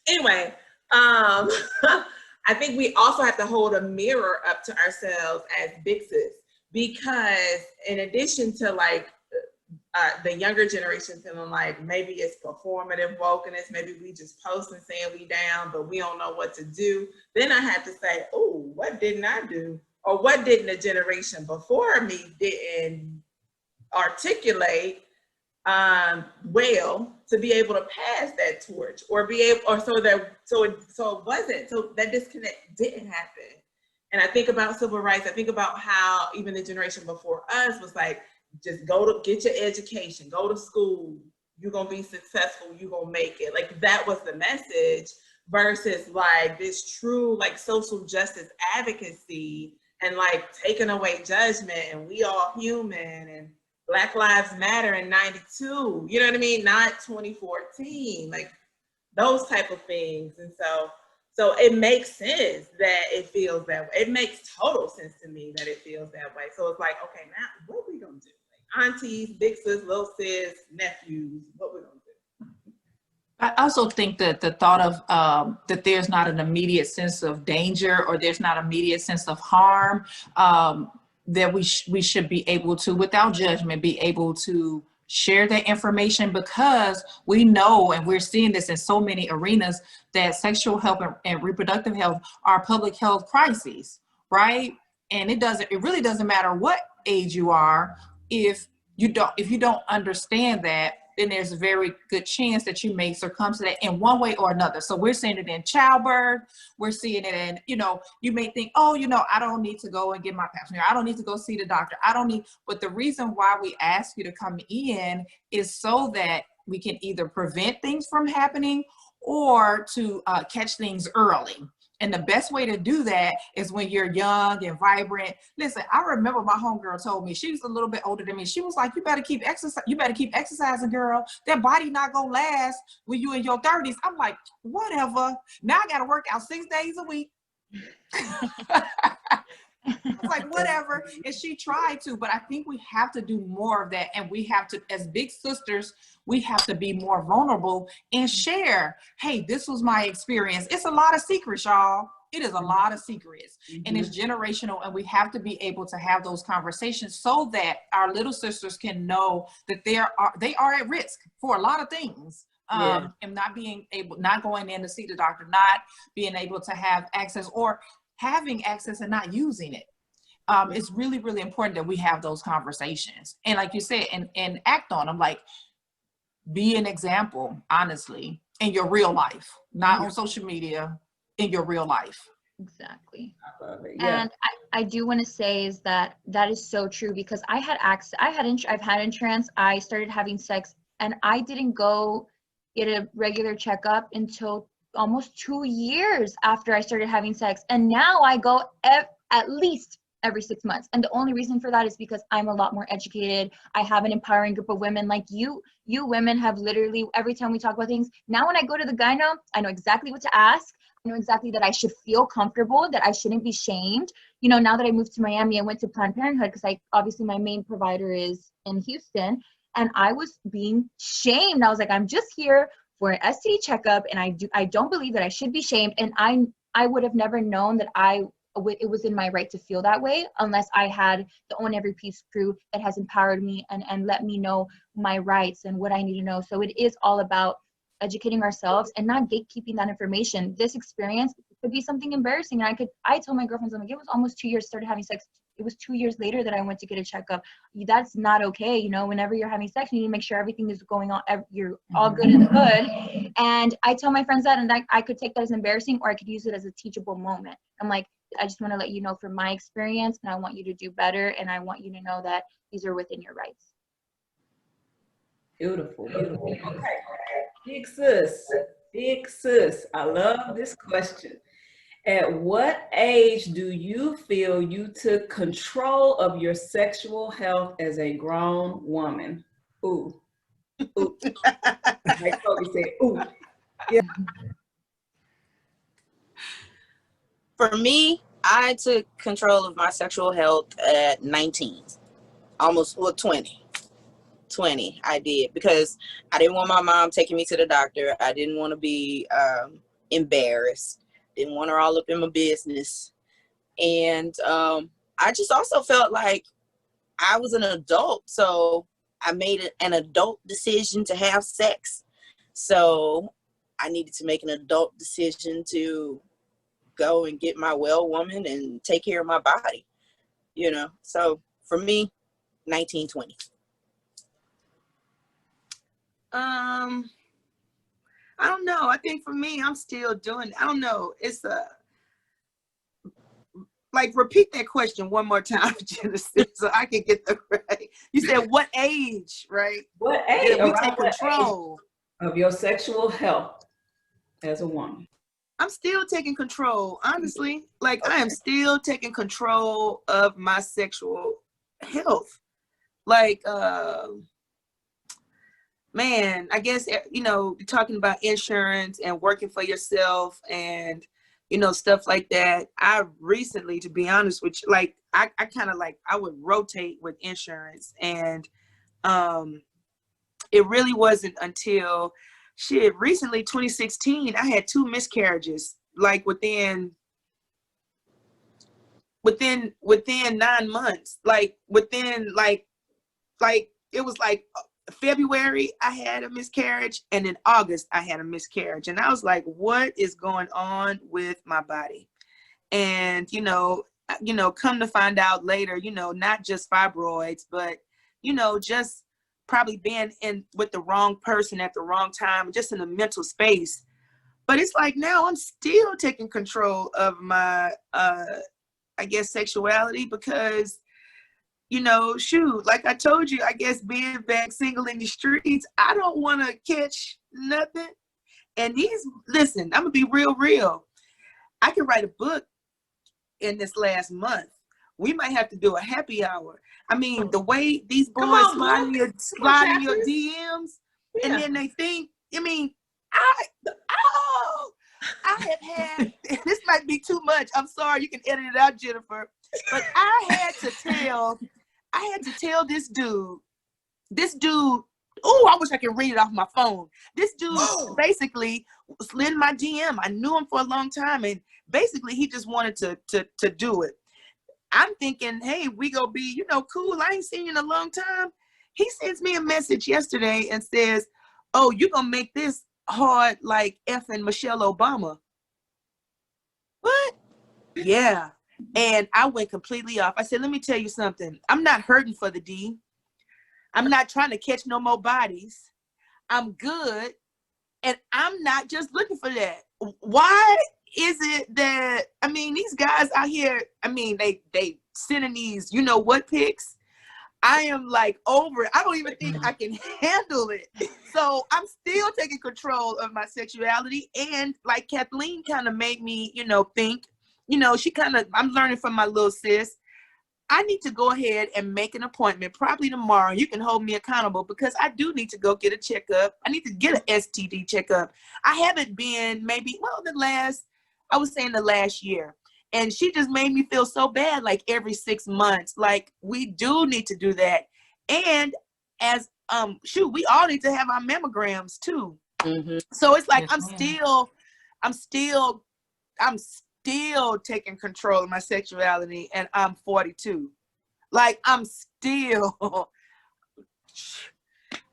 Anyway, I think we also have to hold a mirror up to ourselves as big sis, because in addition to like the younger generation feeling like maybe it's performative wokeness, maybe we just post and saying we down, but we don't know what to do. Then I have to say, oh, what didn't I do? Or what didn't the generation before me didn't articulate well to be able to pass that torch or be able, or so that disconnect didn't happen. And I think about civil rights, I think about how even the generation before us was like, just get your education, go to school, you're gonna be successful, you're gonna make it. Like, that was the message versus like this true like social justice advocacy and like taking away judgment and we all human and Black Lives Matter in 92, you know what I mean? Not 2014, like those type of things. And so it makes sense that it feels that way. It makes total sense to me that it feels that way. So it's like, okay, now what we gonna do? Like, aunties, big sis, little sis, nephews, what we gonna do? I also think that the thought of that there's not an immediate sense of danger or there's not an immediate sense of harm, that we should be able to, without judgment, be able to share that information, because we know, and we're seeing this in so many arenas, that sexual health and reproductive health are public health crises, right? And it really doesn't matter what age you are. If you don't understand that, then there's a very good chance that you may succumb to that in one way or another. So we're seeing it in childbirth. We're seeing it in, you may think, oh, I don't need to go and get my pap smear. I don't need to go see the doctor. But the reason why we ask you to come in is so that we can either prevent things from happening or to catch things early. And the best way to do that is when you're young and vibrant. Listen, I remember my homegirl told me, she was a little bit older than me. She was like, you better keep exercising, girl. That body not gonna last when you in your 30s. I'm like, whatever. Now I gotta work out 6 days a week. It's like, whatever. And she tried to, but I think we have to do more of that. And we have to, as big sisters, we have to be more vulnerable and share, hey, this was my experience. It's a lot of secrets, y'all. It is a lot of secrets. And it's generational, and we have to be able to have those conversations so that our little sisters can know that they are at risk for a lot of things. And not going in to see the doctor, not being able to have access, or having access and not using it. It's really, really important that we have those conversations. And like you said, and act on them. Like, be an example, honestly, in your real life, not on social media, in your real life. Exactly. I love it. Yeah. And I do want to say is that is so true, because I've had insurance. I started having sex, and I didn't go get a regular checkup until almost 2 years after I started having sex. And now I go at least every 6 months. And the only reason for that is because I'm a lot more educated. I have an empowering group of women like you. You women have literally, every time we talk about things, now when I go to the gyno, I know exactly what to ask. I know exactly that I should feel comfortable, that I shouldn't be shamed. You know, now that I moved to Miami, I went to Planned Parenthood because obviously my main provider is in Houston, and I was being shamed. I was like, I'm just here for an STD checkup, and I don't believe that I should be shamed. And I would have never known that it was in my right to feel that way unless I had the Own Every Piece crew that has empowered me and let me know my rights and what I need to know. So it is all about educating ourselves and not gatekeeping that information. This experience could be something embarrassing. And I told my girlfriends, I'm like, it was almost 2 years, started having sex. It was 2 years later that I went to get a checkup. That's not okay. You know, whenever you're having sex, you need to make sure everything is going on. You're all good in the hood. And I tell my friends that, and I could take that as embarrassing, or I could use it as a teachable moment. I'm like, I just want to let you know from my experience, and I want you to do better. And I want you to know that these are within your rights. Beautiful, beautiful. Okay. Big sis, I love this question. At what age do you feel you took control of your sexual health as a grown woman? Ooh. Like Kobe said, ooh. Yeah. For me, I took control of my sexual health at 19, almost 20. 20 I did, because I didn't want my mom taking me to the doctor. I didn't want to be embarrassed. Didn't want her all up in my business. And I just also felt like I was an adult, so I made an adult decision to have sex. So I needed to make an adult decision to go and get my well woman and take care of my body, you know. So for me, 1920. I don't know. I think for me, I'm still doing, I don't know. It's like, repeat that question one more time, Genesis, so I can get the right. You said what age, right? What age? Did we take control of your sexual health as a woman? I'm still taking control, honestly. Like, I am still taking control of my sexual health. Like, man, I guess, you know, talking about insurance and working for yourself and, you know, stuff like that. I recently, to be honest with you, like, I kind of like, I would rotate with insurance. And it really wasn't until, recently, 2016, I had 2 miscarriages, like within 9 months, like within like it was like February I had a miscarriage, and in August I had a miscarriage, and I was like, what is going on with my body? And you know, come to find out later, you know, not just fibroids, but you know, just probably being in with the wrong person at the wrong time, just in a mental space. But it's like now I'm still taking control of my I guess sexuality, because you know, shoot, like I told you, I guess being back single in the streets, I don't want to catch nothing. And listen, I'm gonna be real. I can write a book in this last month. We might have to do a happy hour. I mean, the way these boys slide in your DMs, and then they think, I mean, I have had, this might be too much. I'm sorry, you can edit it out, Jennifer. But I had to tell this dude, oh, I wish I could read it off my phone. This dude basically slid in my DM. I knew him for a long time, and basically he just wanted to do it. I'm thinking, hey, we gonna be, you know, cool. I ain't seen you in a long time. He sends me a message yesterday and says, oh, you gonna make this hard like effing Michelle Obama. What? Yeah. And I went completely off. I said, let me tell you something. I'm not hurting for the D. I'm not trying to catch no more bodies. I'm good. And I'm not just looking for that. Why is it that, I mean, these guys out here, I mean, they sending these, you know what, pics? I am like over it. I don't even think I can handle it. So I'm still taking control of my sexuality. And like Kathleen kind of made me, you know, think, you know, I'm learning from my little sis. I need to go ahead and make an appointment probably tomorrow. You can hold me accountable because I do need to go get a checkup. I need to get an STD checkup. I haven't been the last year. And she just made me feel so bad, like every 6 months. Like, we do need to do that. And as, we all need to have our mammograms too. Mm-hmm. So it's like, I'm still taking control of my sexuality, and I'm 42. Like, I'm still,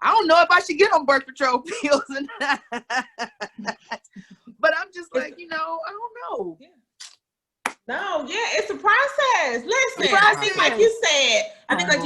I don't know if I should get on birth control pills or not. But I'm just like, you know, I don't know. Yeah. No, yeah, it's a process. Listen, I think like you said,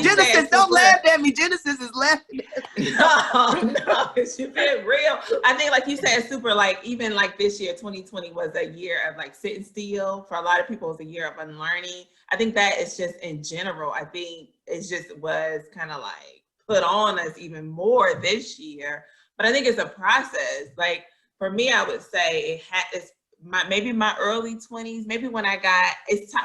Genesis, don't laugh at me. Genesis is laughing at me. No, it's been real. I think like you said, super, like even like this year, 2020 was a year of like sitting still. For a lot of people, it was a year of unlearning. I think that is just in general. I think it just was kind of like put on us even more this year. But I think it's a process. Like for me, I would say it's maybe my early 20s, maybe when I got,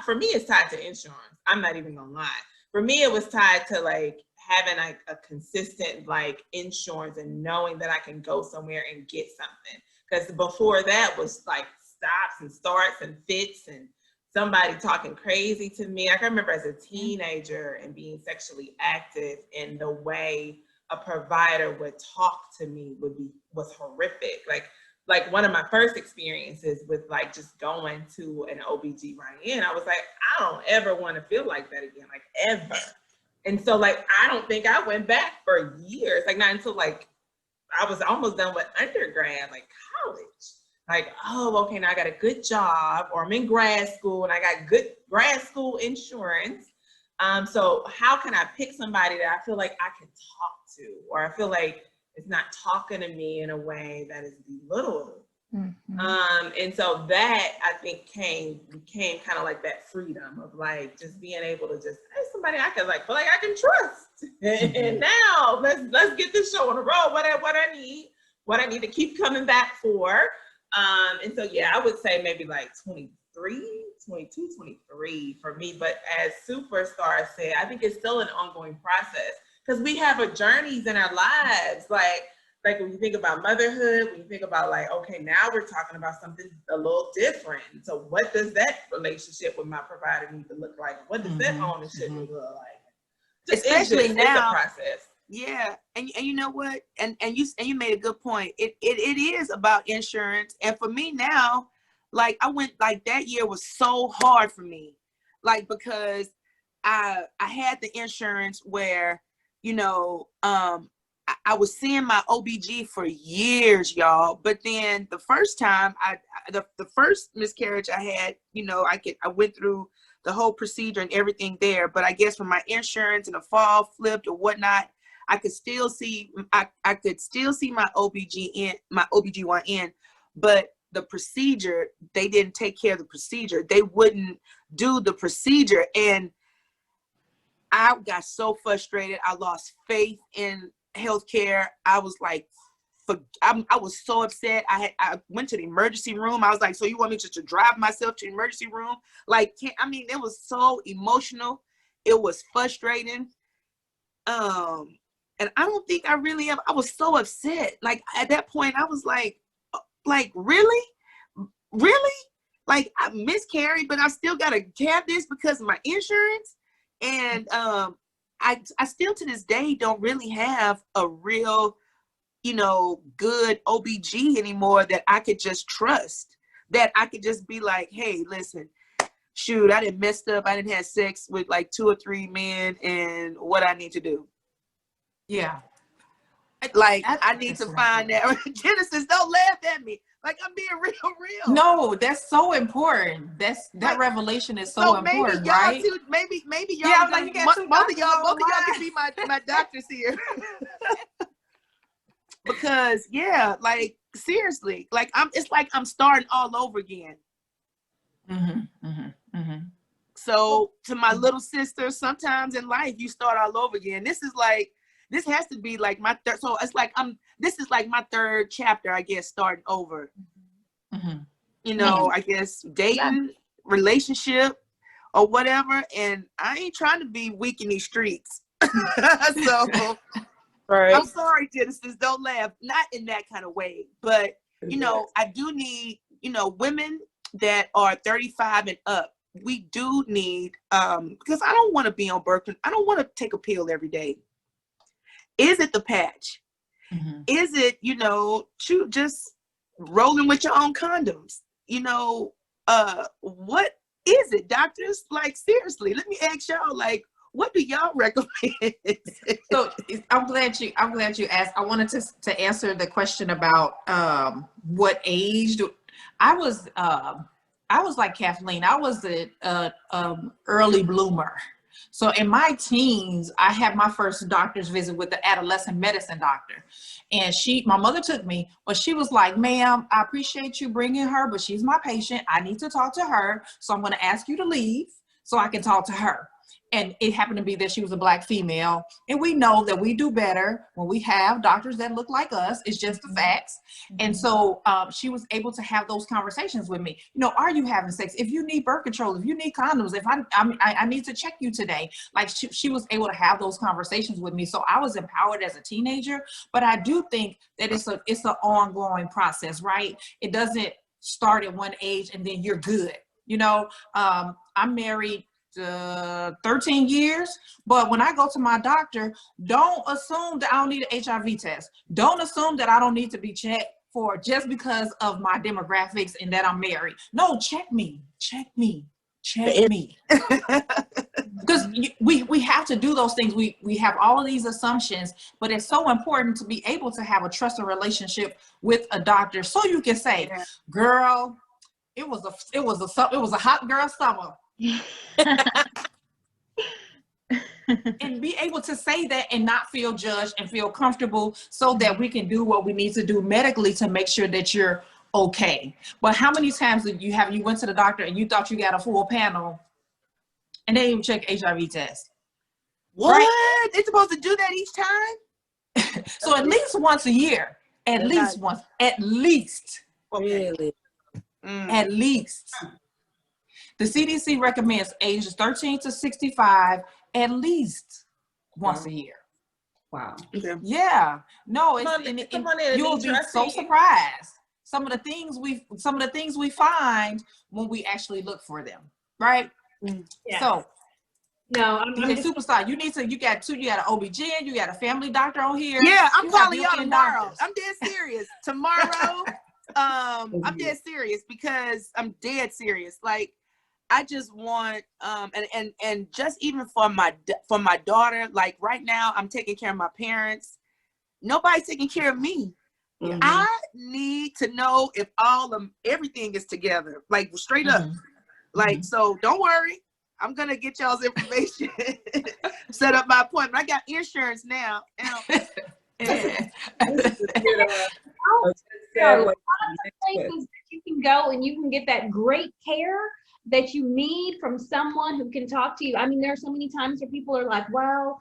for me, it's tied to insurance. I'm not even gonna lie. For me, it was tied to like having like a consistent like insurance and knowing that I can go somewhere and get something. Because before that was like stops and starts and fits and somebody talking crazy to me. I can remember as a teenager and being sexually active, and the way a provider would talk to me was horrific. Like one of my first experiences with like just going to an OBGYN, I was like, I don't ever want to feel like that again, like ever. And so like, I don't think I went back for years, like not until like, I was almost done with undergrad, like college. Like, oh, okay, now I got a good job, or I'm in grad school and I got good grad school insurance. So how can I pick somebody that I feel like I can talk to, or I feel like it's not talking to me in a way that is belittling. Mm-hmm. And so that I think became kind of like that freedom of like just being able to just, hey, somebody I can like feel like I can trust. Mm-hmm. And now let's get this show on the road. What I need to keep coming back for. And so yeah, I would say maybe like 22, 23 for me. But as Superstar said, I think it's still an ongoing process. Because we have a journeys in our lives, like when you think about motherhood, when you think about like, okay, now we're talking about something a little different. So what does that relationship with my provider need to look like? What does that ownership need to look like? Especially now, it's a process. Yeah, and you know what? And you made a good point. It is about insurance, and for me now, like I went like that year was so hard for me, like because I had the insurance where, you know, I was seeing my OBG for years, y'all. But then the first time the first miscarriage I had, you know, I went through the whole procedure and everything there. But I guess from my insurance and the fall flipped or whatnot, I could still see my OBGYN, but the procedure, they didn't take care of the procedure. They wouldn't do the procedure, and I got so frustrated. I lost faith in healthcare. I was like, I was so upset. I went to the emergency room. I was like, so you want me to drive myself to the emergency room? Like, it was so emotional. It was frustrating. And I don't think I was so upset. Like at that point, I was like, really? Like I miscarried, but I still got to have this because of my insurance. And I still to this day don't really have a real, you know, good OBG anymore that I could just trust, that I could just be like, hey, listen, shoot, I done messed up. I done had sex with like 2 or 3 men, and what I need to do. Yeah. Like I need to find that. Genesis, don't laugh at me. Like I'm being real. No, that's so important. That like, revelation is so important, maybe y'all right? Too, maybe y'all. Yeah, like both of y'all can be my doctors here. Because yeah, like seriously, like it's like I'm starting all over again. So to my little sister, sometimes in life you start all over again. This has to be like my third. So it's like this is like my third chapter, I guess, starting over. You know, I guess dating, relationship, or whatever. And I ain't trying to be weak in these streets. So I'm sorry, Genesis, don't laugh. Not in that kind of way, but you know, I do need, you know, women that are 35 and up. We do need, because I don't want to be on birth control. I don't want to take a pill every day. Is it the patch? Is it, you know, just rolling with your own condoms? You know, what is it, doctors? Like, seriously, let me ask y'all, like, what do y'all recommend? So I'm glad you asked. I wanted to answer the question about what age. I was like Kathleen. I was an early bloomer. So in my teens, I had my first doctor's visit with the adolescent medicine doctor. And my mother took me, but she was like, ma'am, I appreciate you bringing her, but she's my patient. I need to talk to her. So I'm going to ask you to leave so I can talk to her. And it happened to be that she was a Black female. And we know that we do better when we have doctors that look like us. It's just the facts. And so she was able to have those conversations with me. You know, are you having sex? If you need birth control, if you need condoms, if I need to check you today. Like she was able to have those conversations with me. So I was empowered as a teenager. But I do think that it's an ongoing process, right? It doesn't start at one age and then you're good. You know, I'm married 13 years, but when I go to my doctor, don't assume that I don't need an HIV test. Don't assume that I don't need to be checked for just because of my demographics and that I'm married. No, check me. Because we have to do those things. We have all of these assumptions, but it's so important to be able to have a trusted relationship with a doctor so you can say, girl, it was a hot girl summer. And be able to say that and not feel judged and feel comfortable so that we can do what we need to do medically to make sure that you're okay. But how many times did you went to the doctor and you thought you got a full panel and they didn't even check HIV test? What? Right? They're supposed to do that each time? So at least once a year. At least once. At least. Really? At least. The CDC recommends ages 13 to 65 at least once a year. Wow. Yeah. No, you'll be so surprised. Some of the things we find when we actually look for them, right? Yeah. So no, I'm just, Supastar. You got an OB-GYN, you got a family doctor on here. Yeah, I'm calling y'all built-in tomorrow. doctors. I'm dead serious. Tomorrow, I'm dead serious because I'm dead serious. Like, I just want and just even for my daughter, like right now I'm taking care of my parents. Nobody's taking care of me. I need to know if everything is together, like straight up. Like, so don't worry. I'm gonna get y'all's information, set up my appointment. I got insurance now. places that you can go and you can get that great care that you need from someone who can talk to you. I mean, there are so many times where people are like, well,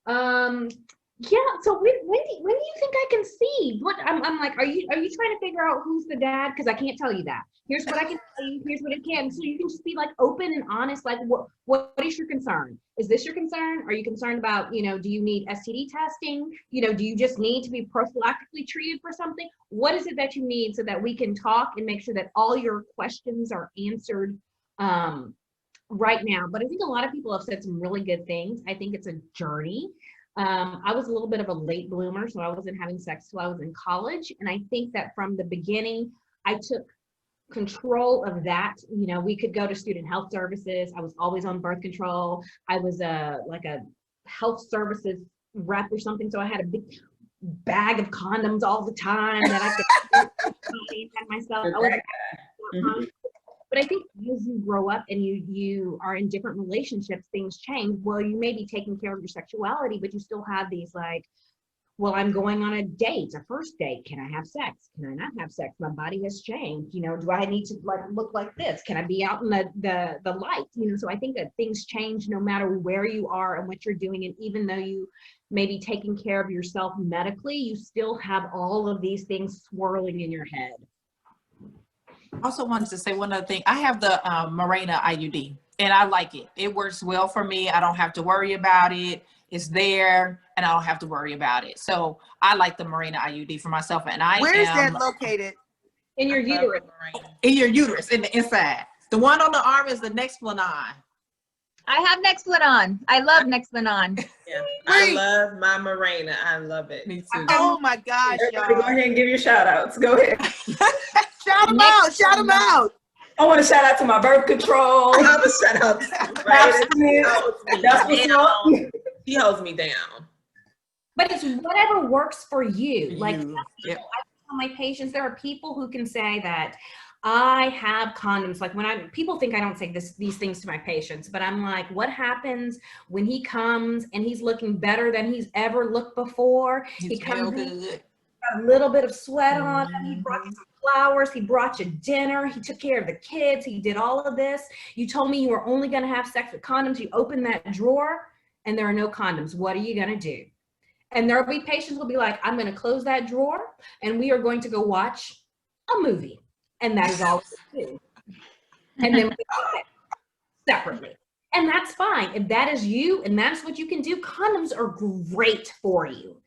yeah, so when do you think I can see? What I'm like, are you trying to figure out who's the dad? Because I can't tell you that. Here's what I can tell you, here's what I can. So you can just be like open and honest, like what is your concern? Is this your concern? Are you concerned about, you know, do you need STD testing? You know, do you just need to be prophylactically treated for something? What is it that you need so that we can talk and make sure that all your questions are answered right now? But I think a lot of people have said some really good things. I think it's a journey. I was a little bit of a late bloomer, so I wasn't having sex till I was in college. And I think that from the beginning, I took control of that. You know, we could go to student health services. I was always on birth control. I was like a health services rep or something. So I had a big bag of condoms all the time that I could myself. But I think as you grow up and you are in different relationships, things change. Well, you may be taking care of your sexuality, but you still have these like, well, I'm going on a date, a first date. Can I have sex? Can I not have sex? My body has changed. You know, do I need to like look like this? Can I be out in the light? You know, so I think that things change no matter where you are and what you're doing. And even though you may be taking care of yourself medically, you still have all of these things swirling in your head. I also wanted to say one other thing. I have the Mirena IUD, and I like it. It works well for me. I don't have to worry about it. It's there, and I don't have to worry about it. So I like the Mirena IUD for myself. And Where is that located? In your uterus. In your uterus, in the inside. The one on the arm is the Nexplanon. I have Nexplanon. I love Nexplanon. Yeah, I love my Mirena. I love it. Me too. Oh my gosh, y'all. Go ahead and give your shout outs. Go ahead. Shout them out. Shout them out. I want to shout out to my birth control. I have a shout out to That's what's up. He holds me down. But it's whatever works for you. Like, Yep. I tell my patients, there are people who can say that I have condoms. Like when people think I don't say these things to my patients, but I'm like, what happens when he comes and he's looking better than he's ever looked before? He comes in, got a little bit of sweat on him. He brought you some flowers. He brought you dinner. He took care of the kids. He did all of this. You told me you were only going to have sex with condoms. You open that drawer and there are no condoms. What are you going to do? And there'll be patients who'll be like, I'm going to close that drawer and we are going to go watch a movie. And that is all we do. And then we do it separately. And that's fine. If that is you and that's what you can do, condoms are great for you.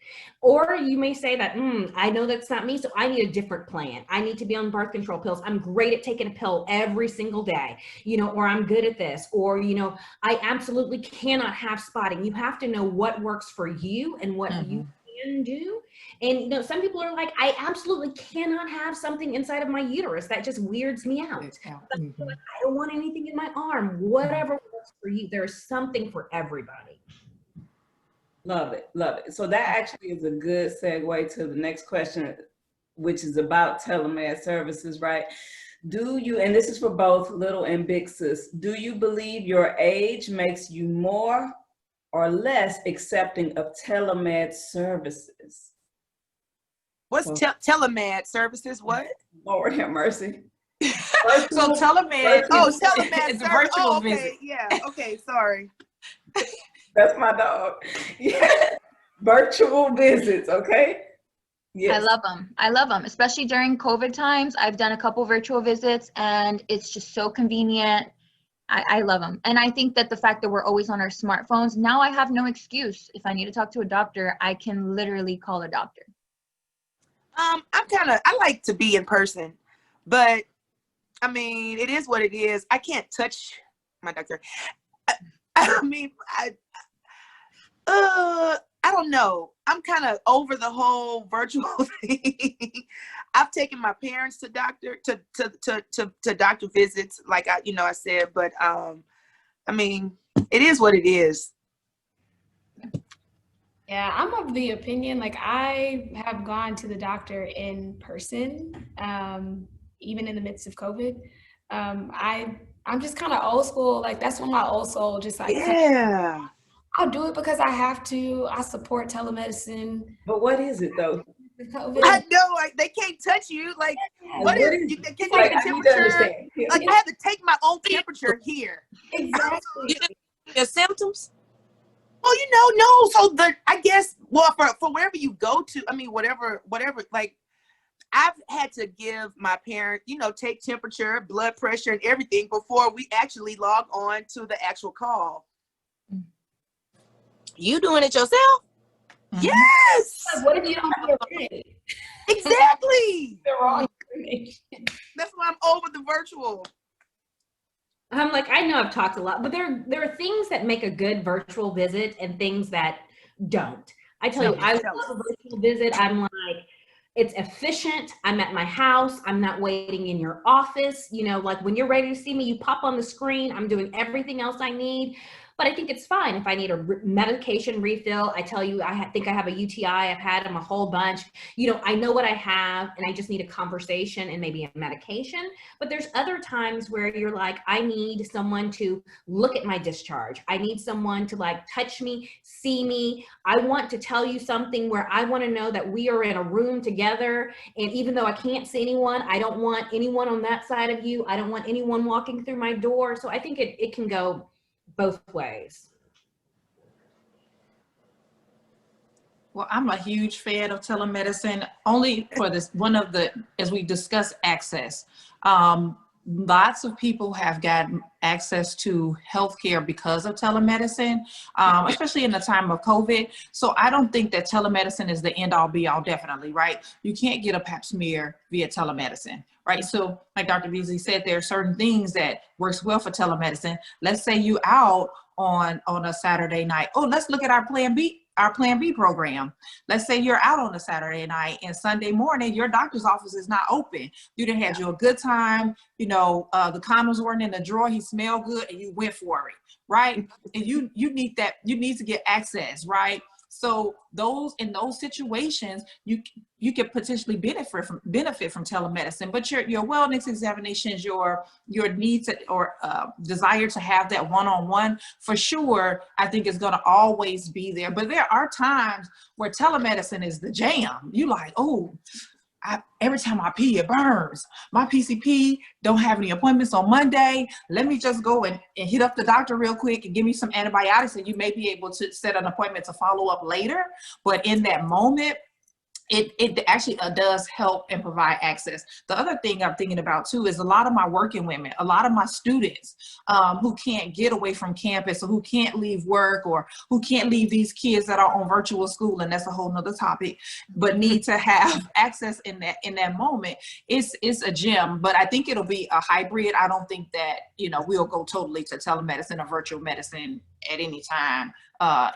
Or you may say that, I know that's not me, so I need a different plan. I need to be on birth control pills. I'm great at taking a pill every single day, you know, or I'm good at this, or, you know, I absolutely cannot have spotting. You have to know what works for you and what you can do. And, you know, some people are like, I absolutely cannot have something inside of my uterus. That just weirds me out. Like, I don't want anything in my arm. Whatever works for you. There's something for everybody. Love it. Love it. So that actually is a good segue to the next question, which is about telemed services, right? Do you, and this is for both little and big sis, do you believe your age makes you more or less accepting of telemed services? What's telemed services? What? Lord have mercy. So telemed. Oh, telemed. It's a virtual okay. visit. Yeah. Okay. Sorry. That's my dog. Yeah. Virtual visits. Okay. Yes. I love them. I love them, especially during COVID times. I've done a couple virtual visits and it's just so convenient. I love them. And I think that the fact that we're always on our smartphones, now I have no excuse. If I need to talk to a doctor, I can literally call a doctor. I like to be in person, but I mean, it is what it is. I can't touch my doctor. I mean, I don't know. I'm kind of over the whole virtual thing. I've taken my parents to doctor visits, like I said, but I mean, it is what it is. Yeah, I'm of the opinion, like I have gone to the doctor in person, even in the midst of COVID. I'm just kind of old school. Like that's when my old soul just like, yeah, I'll do it because I have to. I support telemedicine. But what is it though? I know, like they can't touch you. Like, what is you can take a temperature? Like I have to take my own temperature here. Exactly. Your symptoms? Well, no. So I guess, well, for wherever you go to, I mean, whatever, like I've had to give my parent, take temperature, blood pressure and everything before we actually log on to the actual call. You doing it yourself? Yes. What if you don't feel ready? Exactly. The wrong information. That's why I'm over the virtual. I'm like, I know I've talked a lot, but there are things that make a good virtual visit and things that don't. I tell you, I love a virtual visit. I'm like, it's efficient. I'm at my house. I'm not waiting in your office. Like when you're ready to see me, you pop on the screen. I'm doing everything else I need. But I think it's fine if I need a medication refill. I tell you, I think I have a UTI. I've had them a whole bunch. I know what I have, and I just need a conversation and maybe a medication. But there's other times where you're like, I need someone to look at my discharge. I need someone to like touch me, see me. I want to tell you something where I want to know that we are in a room together. And even though I can't see anyone, I don't want anyone on that side of you. I don't want anyone walking through my door. So I think it can go both ways. Well, I'm a huge fan of telemedicine, only for this, as we discuss access. Lots of people have gotten access to healthcare because of telemedicine, especially in the time of COVID. So I don't think that telemedicine is the end all be all, definitely, right? You can't get a pap smear via telemedicine, right? So like Dr. Beasley said, there are certain things that works well for telemedicine. Let's say you out on a Saturday night. Oh, let's look at our Plan B program. Let's say you're out on a Saturday night and Sunday morning, your doctor's office is not open. You done had you a good time, the condoms weren't in the drawer, he smelled good, and you went for it, right? And you need to get access, right? So in those situations, you could potentially benefit from telemedicine, but your wellness examinations, your needs or desire to have that one-on-one, for sure, I think is going to always be there. But there are times where telemedicine is the jam. You like, oh, every time I pee, it burns. My PCP don't have any appointments on Monday. Let me just go and hit up the doctor real quick and give me some antibiotics, and you may be able to set an appointment to follow up later. But in that moment, it actually does help and provide access. The other thing I'm thinking about too is a lot of my working women, a lot of my students who can't get away from campus, or who can't leave work, or who can't leave these kids that are on virtual school, and that's a whole nother topic, but need to have access in that moment. It's a gem, but I think it'll be a hybrid. I don't think that, we'll go totally to telemedicine or virtual medicine at any time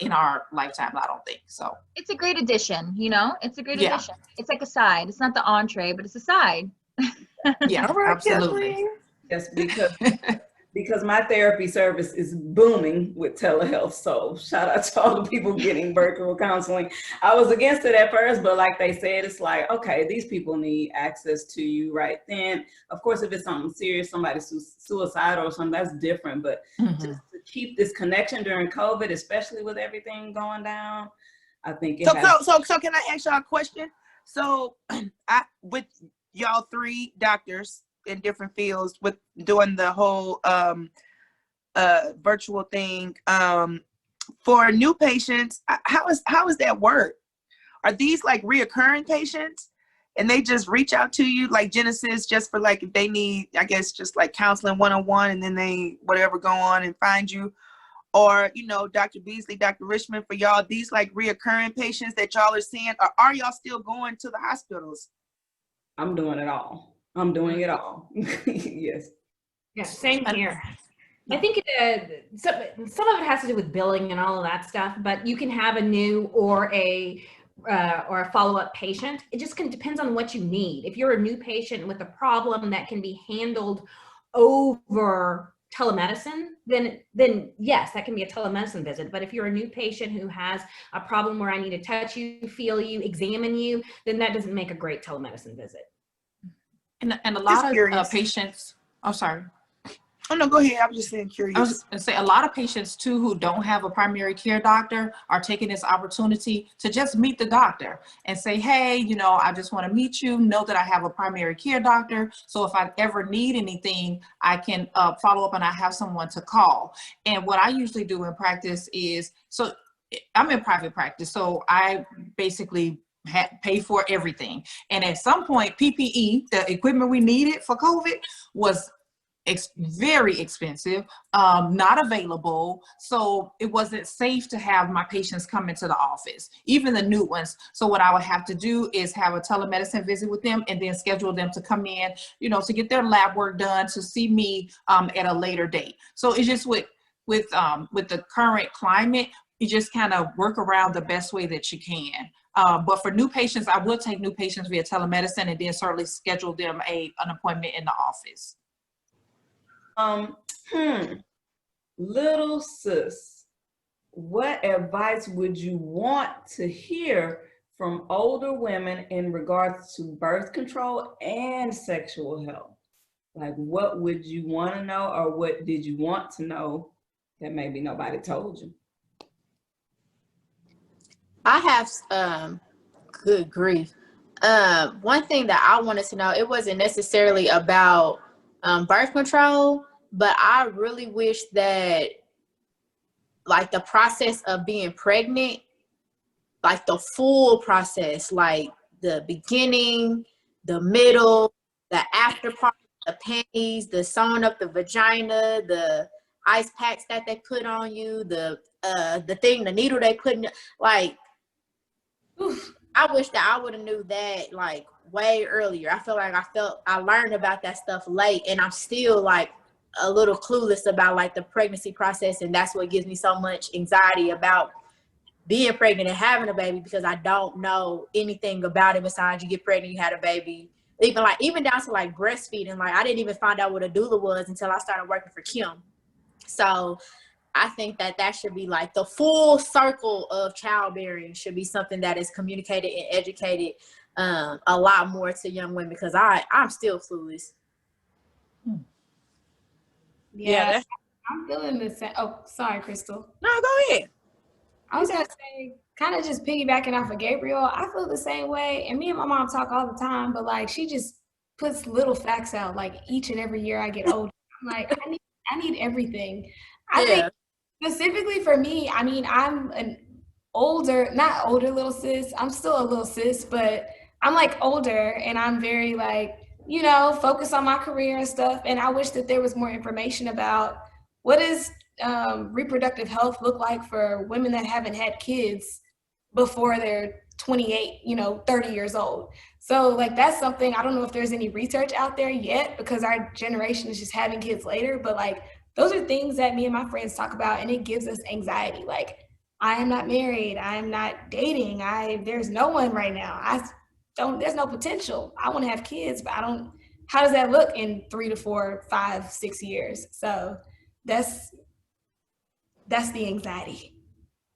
in our lifetime. I don't think so. It's a great addition, it's a great addition. It's like a side. It's not the entree, but it's a side. Yeah, absolutely. Yes, because my therapy service is booming with telehealth. So shout out to all the people getting virtual counseling. I was against it at first, but like they said, it's like, okay, these people need access to you right then. Of course, if it's something serious, somebody's suicidal or something, that's different. But just to keep this connection during COVID, especially with everything going down, I think it So can I ask y'all a question? So with y'all three doctors in different fields with doing the whole virtual thing, for new patients, how is that work? Are these like reoccurring patients and they just reach out to you like Genesis just for like if they need, I guess, just like counseling one-on-one, and then they whatever go on and find you? Or, Dr. Beasley, Dr. Richmond, for y'all, these like reoccurring patients that y'all are seeing, or are y'all still going to the hospitals? I'm doing it all. I'm doing it all. Yes. Yeah, same here. I think some of it has to do with billing and all of that stuff, but you can have a new or a follow-up patient. It just depends on what you need. If you're a new patient with a problem that can be handled over telemedicine, then yes, that can be a telemedicine visit. But if you're a new patient who has a problem where I need to touch you, feel you, examine you, then that doesn't make a great telemedicine visit. And a lot of patients, I'm sorry. Oh no, go ahead. I was just saying curious. I was going to say a lot of patients too who don't have a primary care doctor are taking this opportunity to just meet the doctor and say, hey, I just want to meet you, know that I have a primary care doctor. So if I ever need anything, I can follow up and I have someone to call. And what I usually do in practice is, so I'm in private practice, so I basically pay for everything. And at some point, PPE, the equipment we needed for COVID, was very expensive, not available. So it wasn't safe to have my patients come into the office, even the new ones. So what I would have to do is have a telemedicine visit with them and then schedule them to come in, to get their lab work done, to see me at a later date. So it's just with the current climate, you just kind of work around the best way that you can. But for new patients, I will take new patients via telemedicine and then certainly schedule them an appointment in the office. Little sis, what advice would you want to hear from older women in regards to birth control and sexual health? Like, what would you want to know, or what did you want to know that maybe nobody told you? I have good grief. One thing that I wanted to know, it wasn't necessarily about birth control, but I really wish that like the process of being pregnant, like the full process, like the beginning, the middle, the after part, the panties, the sewing up the vagina, the ice packs that they put on you, the needle they put in, like, I wish that I would have knew that like way earlier. I feel like I learned about that stuff late, and I'm still like a little clueless about like the pregnancy process, and that's what gives me so much anxiety about being pregnant and having a baby, because I don't know anything about it besides you get pregnant, you had a baby. Even down to like breastfeeding, like I didn't even find out what a doula was until I started working for Kim. So I think that should be like the full circle of childbearing should be something that is communicated and educated a lot more to young women, because I'm still clueless. Yeah, I'm feeling the same. Oh, sorry, Crystal. No, go ahead. I was gonna say, kind of just piggybacking off of Gabriel, I feel the same way. And me and my mom talk all the time, but like she just puts little facts out like each and every year I get older. I'm like, I need everything. I think specifically for me, I mean, I'm an not older little sis. I'm still a little sis, but I'm like older, and I'm very like, you know, focused on my career and stuff. And I wish that there was more information about what does reproductive health look like for women that haven't had kids before they're 28, 30 years old. So like, that's something, I don't know if there's any research out there yet, because our generation is just having kids later, but like, those are things that me and my friends talk about, and it gives us anxiety. Like, I am not married, I am not dating, there's no one right now. There's no potential. I want to have kids, but how does that look in 3 to 4, 5, 6 years? So that's the anxiety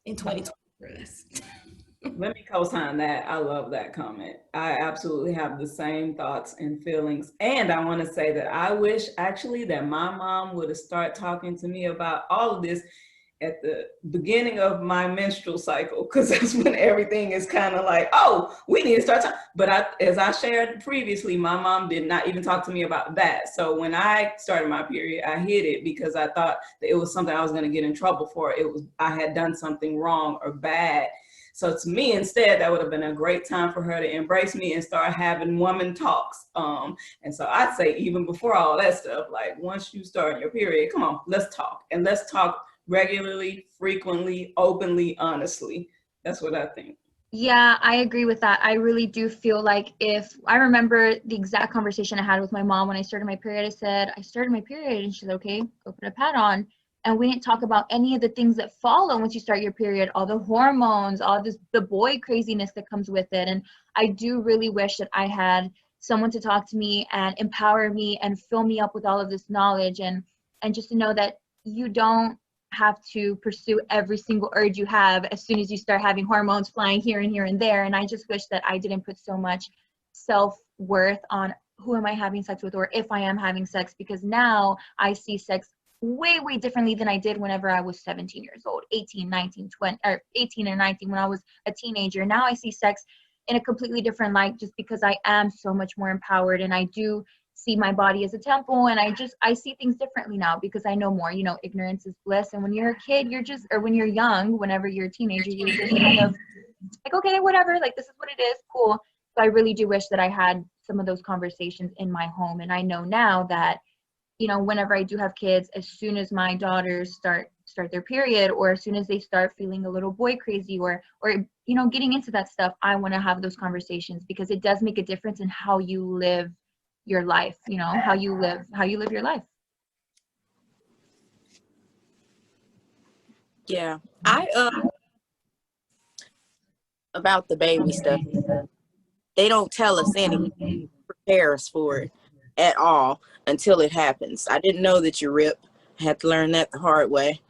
in 2020 for us. Let me co-sign that. I love that comment. I absolutely have the same thoughts and feelings. And I want to say that I wish actually that my mom would have started talking to me about all of this at the beginning of my menstrual cycle, because that's when everything is kind of like, oh, we need to start talking. But as I shared previously, my mom did not even talk to me about that. So when I started my period, I hid it because I thought that it was something I was going to get in trouble for. I had done something wrong or bad. So to me, instead, that would have been a great time for her to embrace me and start having woman talks. And so I'd say even before all that stuff, like once you start your period, come on, let's talk. And let's talk regularly, frequently, openly, honestly. That's what I think. Yeah, I agree with that. I really do feel like I remember the exact conversation I had with my mom when I started my period. I said, I started my period, and she's like, okay, go put a pad on. And we didn't talk about any of the things that follow once you start your period, all the hormones, all this, the boy craziness that comes with it. And I do really wish that I had someone to talk to me and empower me and fill me up with all of this knowledge, and just to know that you don't have to pursue every single urge you have as soon as you start having hormones flying here and here and there. And I just wish that I didn't put so much self-worth on who am I having sex with, or if I am having sex, because now I see sex way differently than I did whenever I was 17 years old, 18, 19, 20, or 18 or 19 when I was a teenager. Now I see sex in a completely different light, just because I am so much more empowered, and I do see my body as a temple, and I see things differently now because I know more. Ignorance is bliss. And when you're a kid, or when you're young, whenever you're a teenager, you're just kind of like, okay, whatever, like this is what it is, cool. So I really do wish that I had some of those conversations in my home. And I know now that, whenever I do have kids, as soon as my daughters start their period, or as soon as they start feeling a little boy crazy, or getting into that stuff, I want to have those conversations, because it does make a difference in how you live your life, how you live your life. Yeah, about the baby stuff, they don't tell us anything, prepare us for it at all until it happens. I didn't know that you rip. I had to learn that the hard way.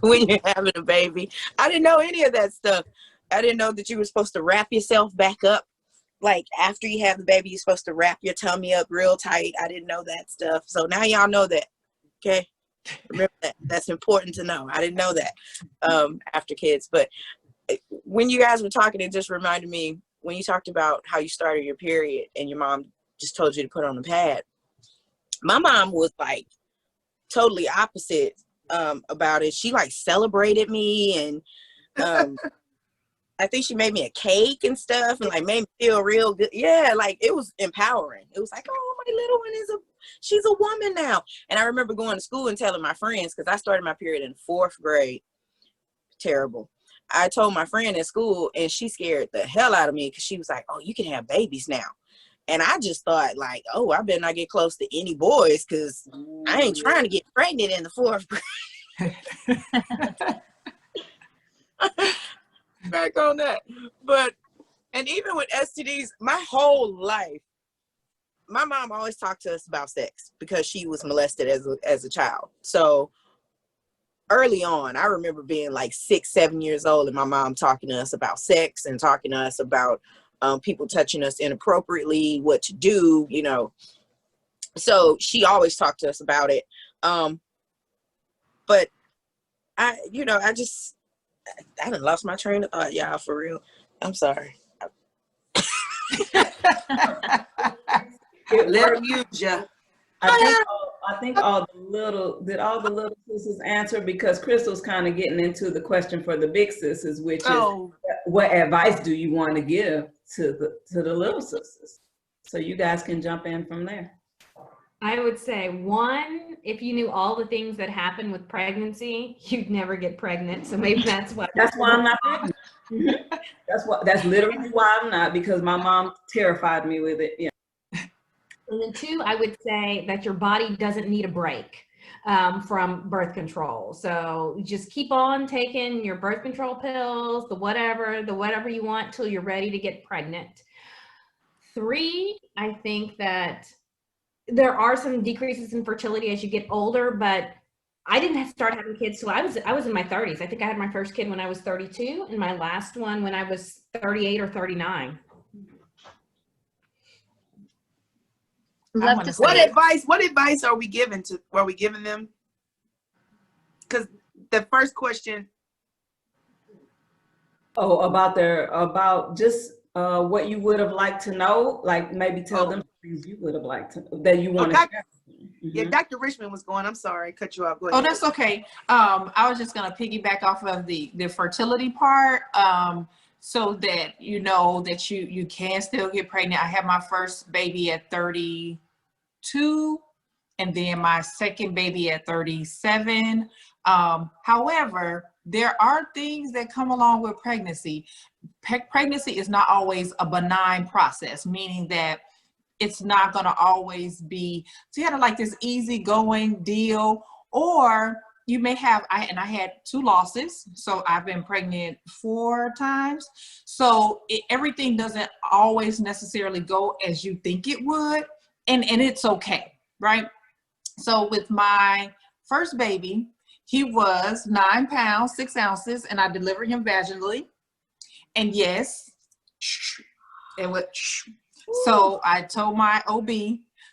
when you're having a baby. I didn't know any of that stuff. I didn't know that you were supposed to wrap yourself back up. Like after you have the baby, you're supposed to wrap your tummy up real tight. I didn't know that stuff. So now y'all know that. Okay. Remember that. That's important to know. I didn't know that after kids. But when you guys were talking, it just reminded me when you talked about how you started your period and your mom just told you to put on a pad. My mom was like totally opposite about it. She like celebrated me and I think she made me a cake and stuff and like made me feel real good. Yeah, like it was empowering. It was like, oh, my little one she's a woman now. And I remember going to school and telling my friends, because I started my period in 4th grade. Terrible. I told my friend in school and she scared the hell out of me because she was like, oh, you can have babies now. And I just thought like, oh, I better not get close to any boys because I ain't trying to get pregnant in the 4th grade. Back on that. But, and even with STDs, my whole life, my mom always talked to us about sex because she was molested as a child. So early on, I remember being like 6, 7 years old and my mom talking to us about sex and talking to us about people touching us inappropriately, what to do, you know. So she always talked to us about it. But I done lost my train of thought, y'all, for real. I'm sorry. Let her use ya. I think all the little sisters answer? Because Crystal's kind of getting into the question for the big sisters, which is what advice do you want to give to the little sisters? So you guys can jump in from there. I would say, one, if you knew all the things that happen with pregnancy, you'd never get pregnant. So maybe that's why. That's why I'm not pregnant. That's literally why I'm not, because my mom terrified me with it. Yeah. And then 2, I would say that your body doesn't need a break from birth control. So just keep on taking your birth control pills, the whatever you want till you're ready to get pregnant. 3, I think that there are some decreases in fertility as you get older, but I didn't start having kids till I was in my 30s. I think I had my first kid when I was 32 and my last one when I was 38 or 39. What advice are we giving them? Because the first question. Oh, about just what you would have liked to know, like maybe tell them things you would have liked to that you want to share. Yeah, Dr. Richmond was going. I'm sorry, cut you off. Go ahead. Oh, that's okay. I was just gonna piggyback off of the fertility part, so that you know that you can still get pregnant. I had my first baby at 32, and then my second baby at 37. However, there are things that come along with pregnancy. Pregnancy is not always a benign process, meaning that it's not going to always be kind of like this easygoing deal, or you may have, I had 2 losses, so I've been pregnant 4 times. So everything doesn't always necessarily go as you think it would, and it's okay, right? So with my first baby, he was 9 pounds, 6 ounces, and I delivered him vaginally. And yes, it went. So I told my OB,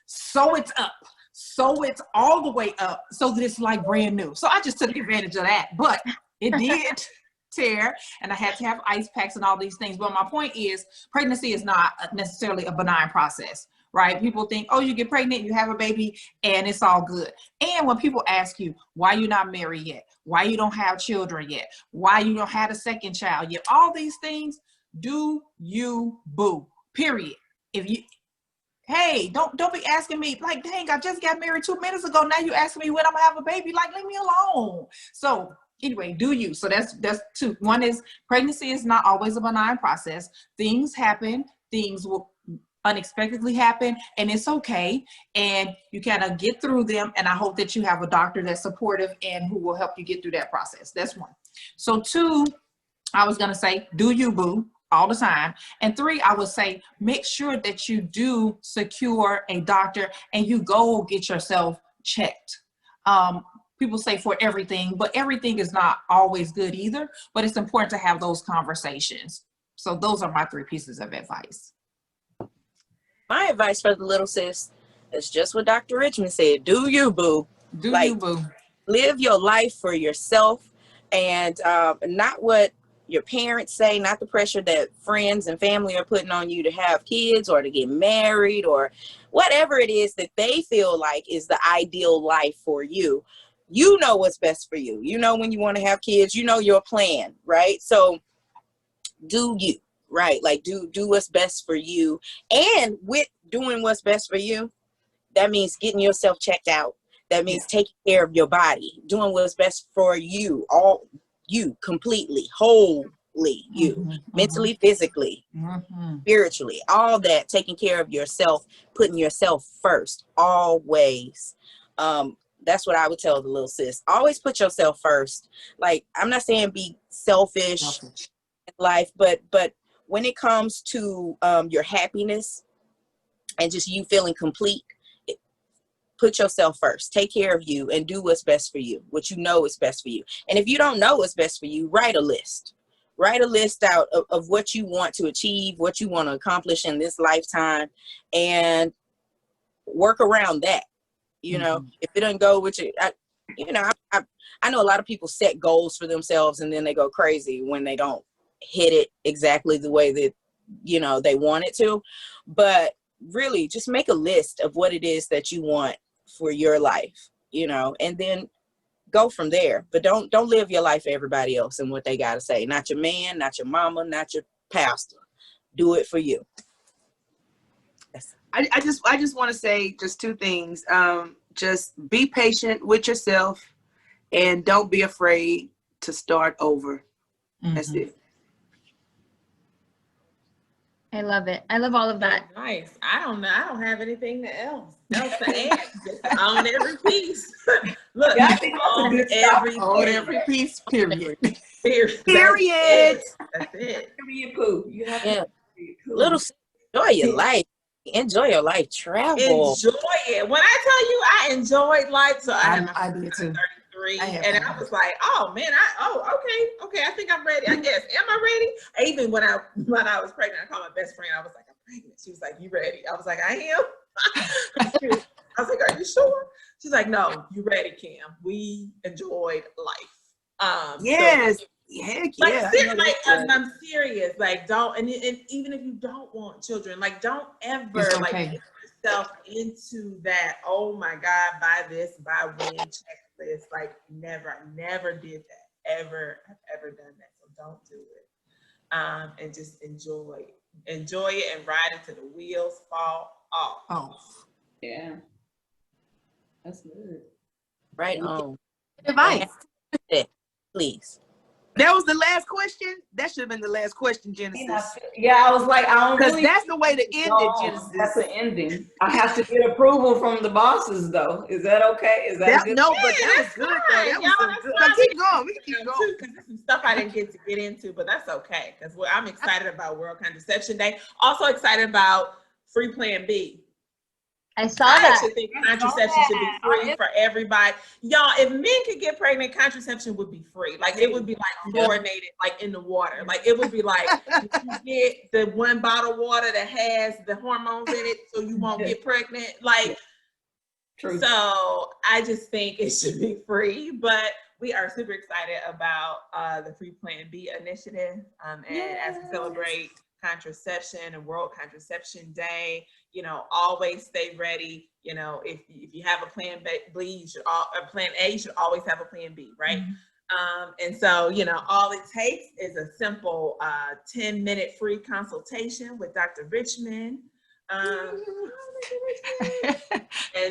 sew it up, sew it all the way up so that it's like brand new. So I just took advantage of that, but it did tear, and I had to have ice packs and all these things. But my point is, pregnancy is not necessarily a benign process, right? People think, oh, you get pregnant, you have a baby, and it's all good. And when people ask you, why you're not married yet, why you don't have children yet, why you don't have a second child yet, all these things, do you boo, period. If you, hey, don't be asking me like, dang, I just got married 2 minutes ago. Now you asking me when I'm gonna have a baby. Like, leave me alone. So anyway, do you. So that's 2. One is pregnancy is not always a benign process. Things happen. Things will unexpectedly happen, and it's okay. And you kind of get through them. And I hope that you have a doctor that's supportive and who will help you get through that process. That's 1. So 2, I was gonna say, do you boo all the time. And 3, I would say, make sure that you do secure a doctor and you go get yourself checked. people say for everything, but everything is not always good either, but it's important to have those conversations. So those are my 3 pieces of advice. My advice for the little sis is just what Dr. Richmond said. Do you, boo. Do you, boo. Live your life for yourself, and not what your parents say, not the pressure that friends and family are putting on you to have kids or to get married or whatever it is that they feel like is the ideal life for you. You know what's best for you. You know when you want to have kids, you know your plan, right? So do you, right? Like do what's best for you. And with doing what's best for you, that means getting yourself checked out. That means taking care of your body, doing what's best for you, all you, completely, wholly you, mentally, physically, spiritually, all that, taking care of yourself, putting yourself first, always. That's what I would tell the little sis. Always put yourself first. Like, I'm not saying be selfish in life, but when it comes to your happiness and just you feeling complete, put yourself first. Take care of you and do what's best for you, what you know is best for you. And if you don't know what's best for you, write a list. Write a list out of what you want to achieve, what you want to accomplish in this lifetime, and work around that. You know, if it doesn't go with you, I know a lot of people set goals for themselves and then they go crazy when they don't hit it exactly the way that, you know, they want it to. But really just make a list of what it is that you want for your life, you know, and then go from there. But don't live your life for everybody else and what they got to say. Not your man, not your mama, not your pastor. Do it for you. I just want to say just 2 things. Just be patient with yourself and don't be afraid to start over. That's it. I love it. I love all of that. Nice. I don't know. I don't have anything else to add. Just own every piece. Look, Yeah, I think that's a good start. Own every piece, period. Period. That's it. Period, poo. You have to Little enjoy your life. Enjoy your life. Travel. Enjoy it. When I tell you I enjoyed life, so I did too. 33, and I was like, oh man, okay, I think I'm ready. I guess. Am I ready? Even when I was pregnant, I called my best friend. I was like, I'm pregnant. She was like, you ready? I was like, I am. I was like, are you sure? She's like, no, you ready, Kim? We enjoyed life. Yes. So, heck yeah. I'm serious. Like, don't, and even if you don't want children, like, don't ever like get yourself into that. Oh my God, buy this, buy when checklist. Like, never did that. Ever done that. So don't do it. And just enjoy it and ride it till the wheels fall off. Oh, yeah. That's good. Right on. Advice. Please. That was the last question. That should have been the last question, Genesis. Yeah, I was like, I don't Because really that's the way to end it, Genesis. That's the ending. I have to get approval from the bosses, though. Is that okay? Is that good? No, but that was good, though. That was some good. So keep going. We can keep going. Because there's some stuff I didn't get to get into, but that's okay. Because I'm excited about World Contraception Day. Also excited about Free Plan B. I saw that. actually think contraception should be free for everybody. Y'all, if men could get pregnant, contraception would be free. Like, it would be like fluorinated, like in the water. Like, it would be like, you get the 1 bottle of water that has the hormones in it so you won't get pregnant. Like, True. So I just think it should be free. But we are super excited about the Free Plan B initiative. And as we celebrate contraception and World Contraception Day, you know, always stay ready. You know, if you have a plan B, you should plan A, you should always have a plan B, right? And so, you know, all it takes is a simple 10-minute free consultation with Dr. Richmond. And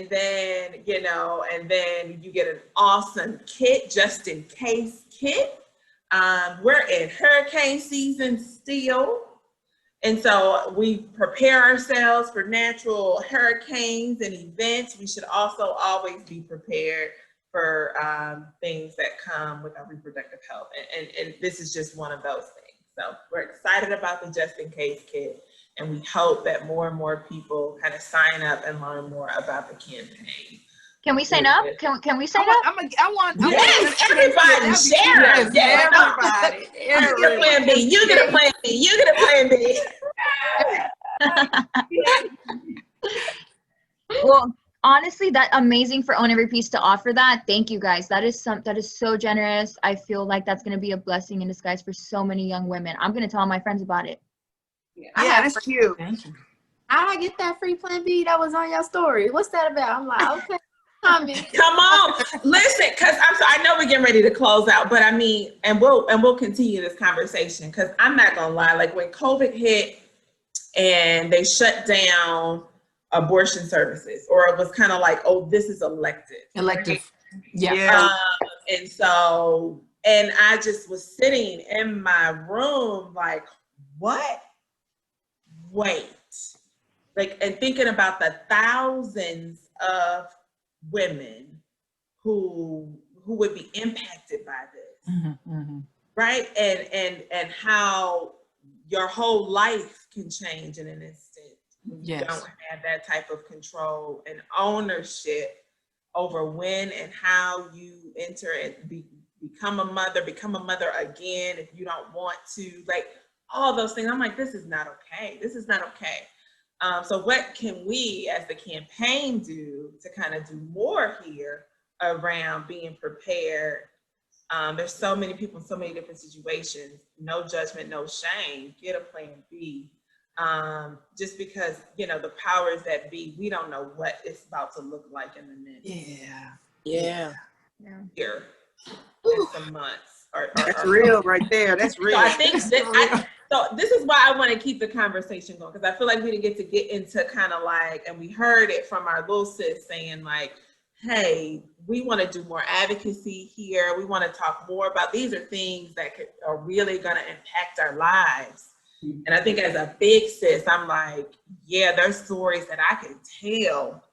then, you know, and then you get an awesome kit, just in case kit. We're in hurricane season still. And so we prepare ourselves for natural hurricanes and events. We should also always be prepared for things that come with our reproductive health. And this is just one of those things. So we're excited about the Just In Case kit. And we hope that more and more people kind of sign up and learn more about the campaign. Can we sign up? Can we sign up? I want Yes, everybody share. Yes, Yes, everybody. You get a plan B. You get a plan B. You get a plan B. Well, honestly, that amazing for Own Every Piece to offer that. Thank you guys. That is so generous. I feel like that's going to be a blessing in disguise for so many young women. I'm going to tell my friends about it. Yeah, that's cute. Thank you. How did I get that free Plan B that was on your story? What's that about? I'm like, okay. Come on, listen, because I know we're getting ready to close out, but I mean, and we'll continue this conversation, because I'm not gonna lie, like when COVID hit and they shut down abortion services, or it was kind of like, oh, this is elective. Elective. Right? Yeah. And so, and I just was sitting in my room like, what? Wait, like, and thinking about the thousands of women who would be impacted by this, right? And how your whole life can change in an instant. You don't have that type of control and ownership over when and how you enter and become a mother again if you don't want to, like all those things. I'm like, this is not okay. This is not okay. So what can we as the campaign do to kind of do more here around being prepared? There's so many people in so many different situations. No judgment, no shame. Get a plan B. Just because, you know, the powers that be, we don't know what it's about to look like in the next year and some months. That's real right there. That's real. So I think so this is why I want to keep the conversation going, because I feel like we didn't get into kind of like, and we heard it from our little sis saying like, hey, we want to do more advocacy here. We want to talk more about, these are things that are really going to impact our lives. And I think as a big sis, I'm like, yeah, there's stories that I can tell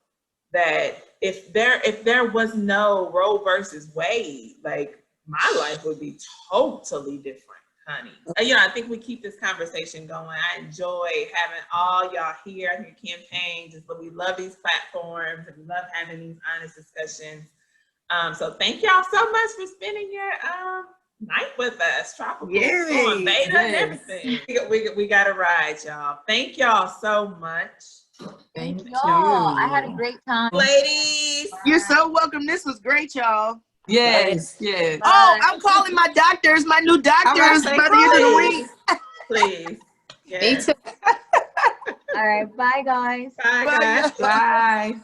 that if there was no Roe versus Wade, like my life would be totally different, honey. You know, I think we keep this conversation going. I enjoy having all y'all here. I think the campaign, we love these platforms and we love having these honest discussions. So thank y'all so much for spending your night with us. Tropical Storm Beta and everything. We got to ride, y'all. Thank y'all so much. Thank y'all. I had a great time. Ladies, you're so welcome. This was great, y'all. Yes. Oh, I'm calling my doctors, my new doctors by the end of the week. Please. Me too. All right. Bye, guys. Bye, guys. Bye.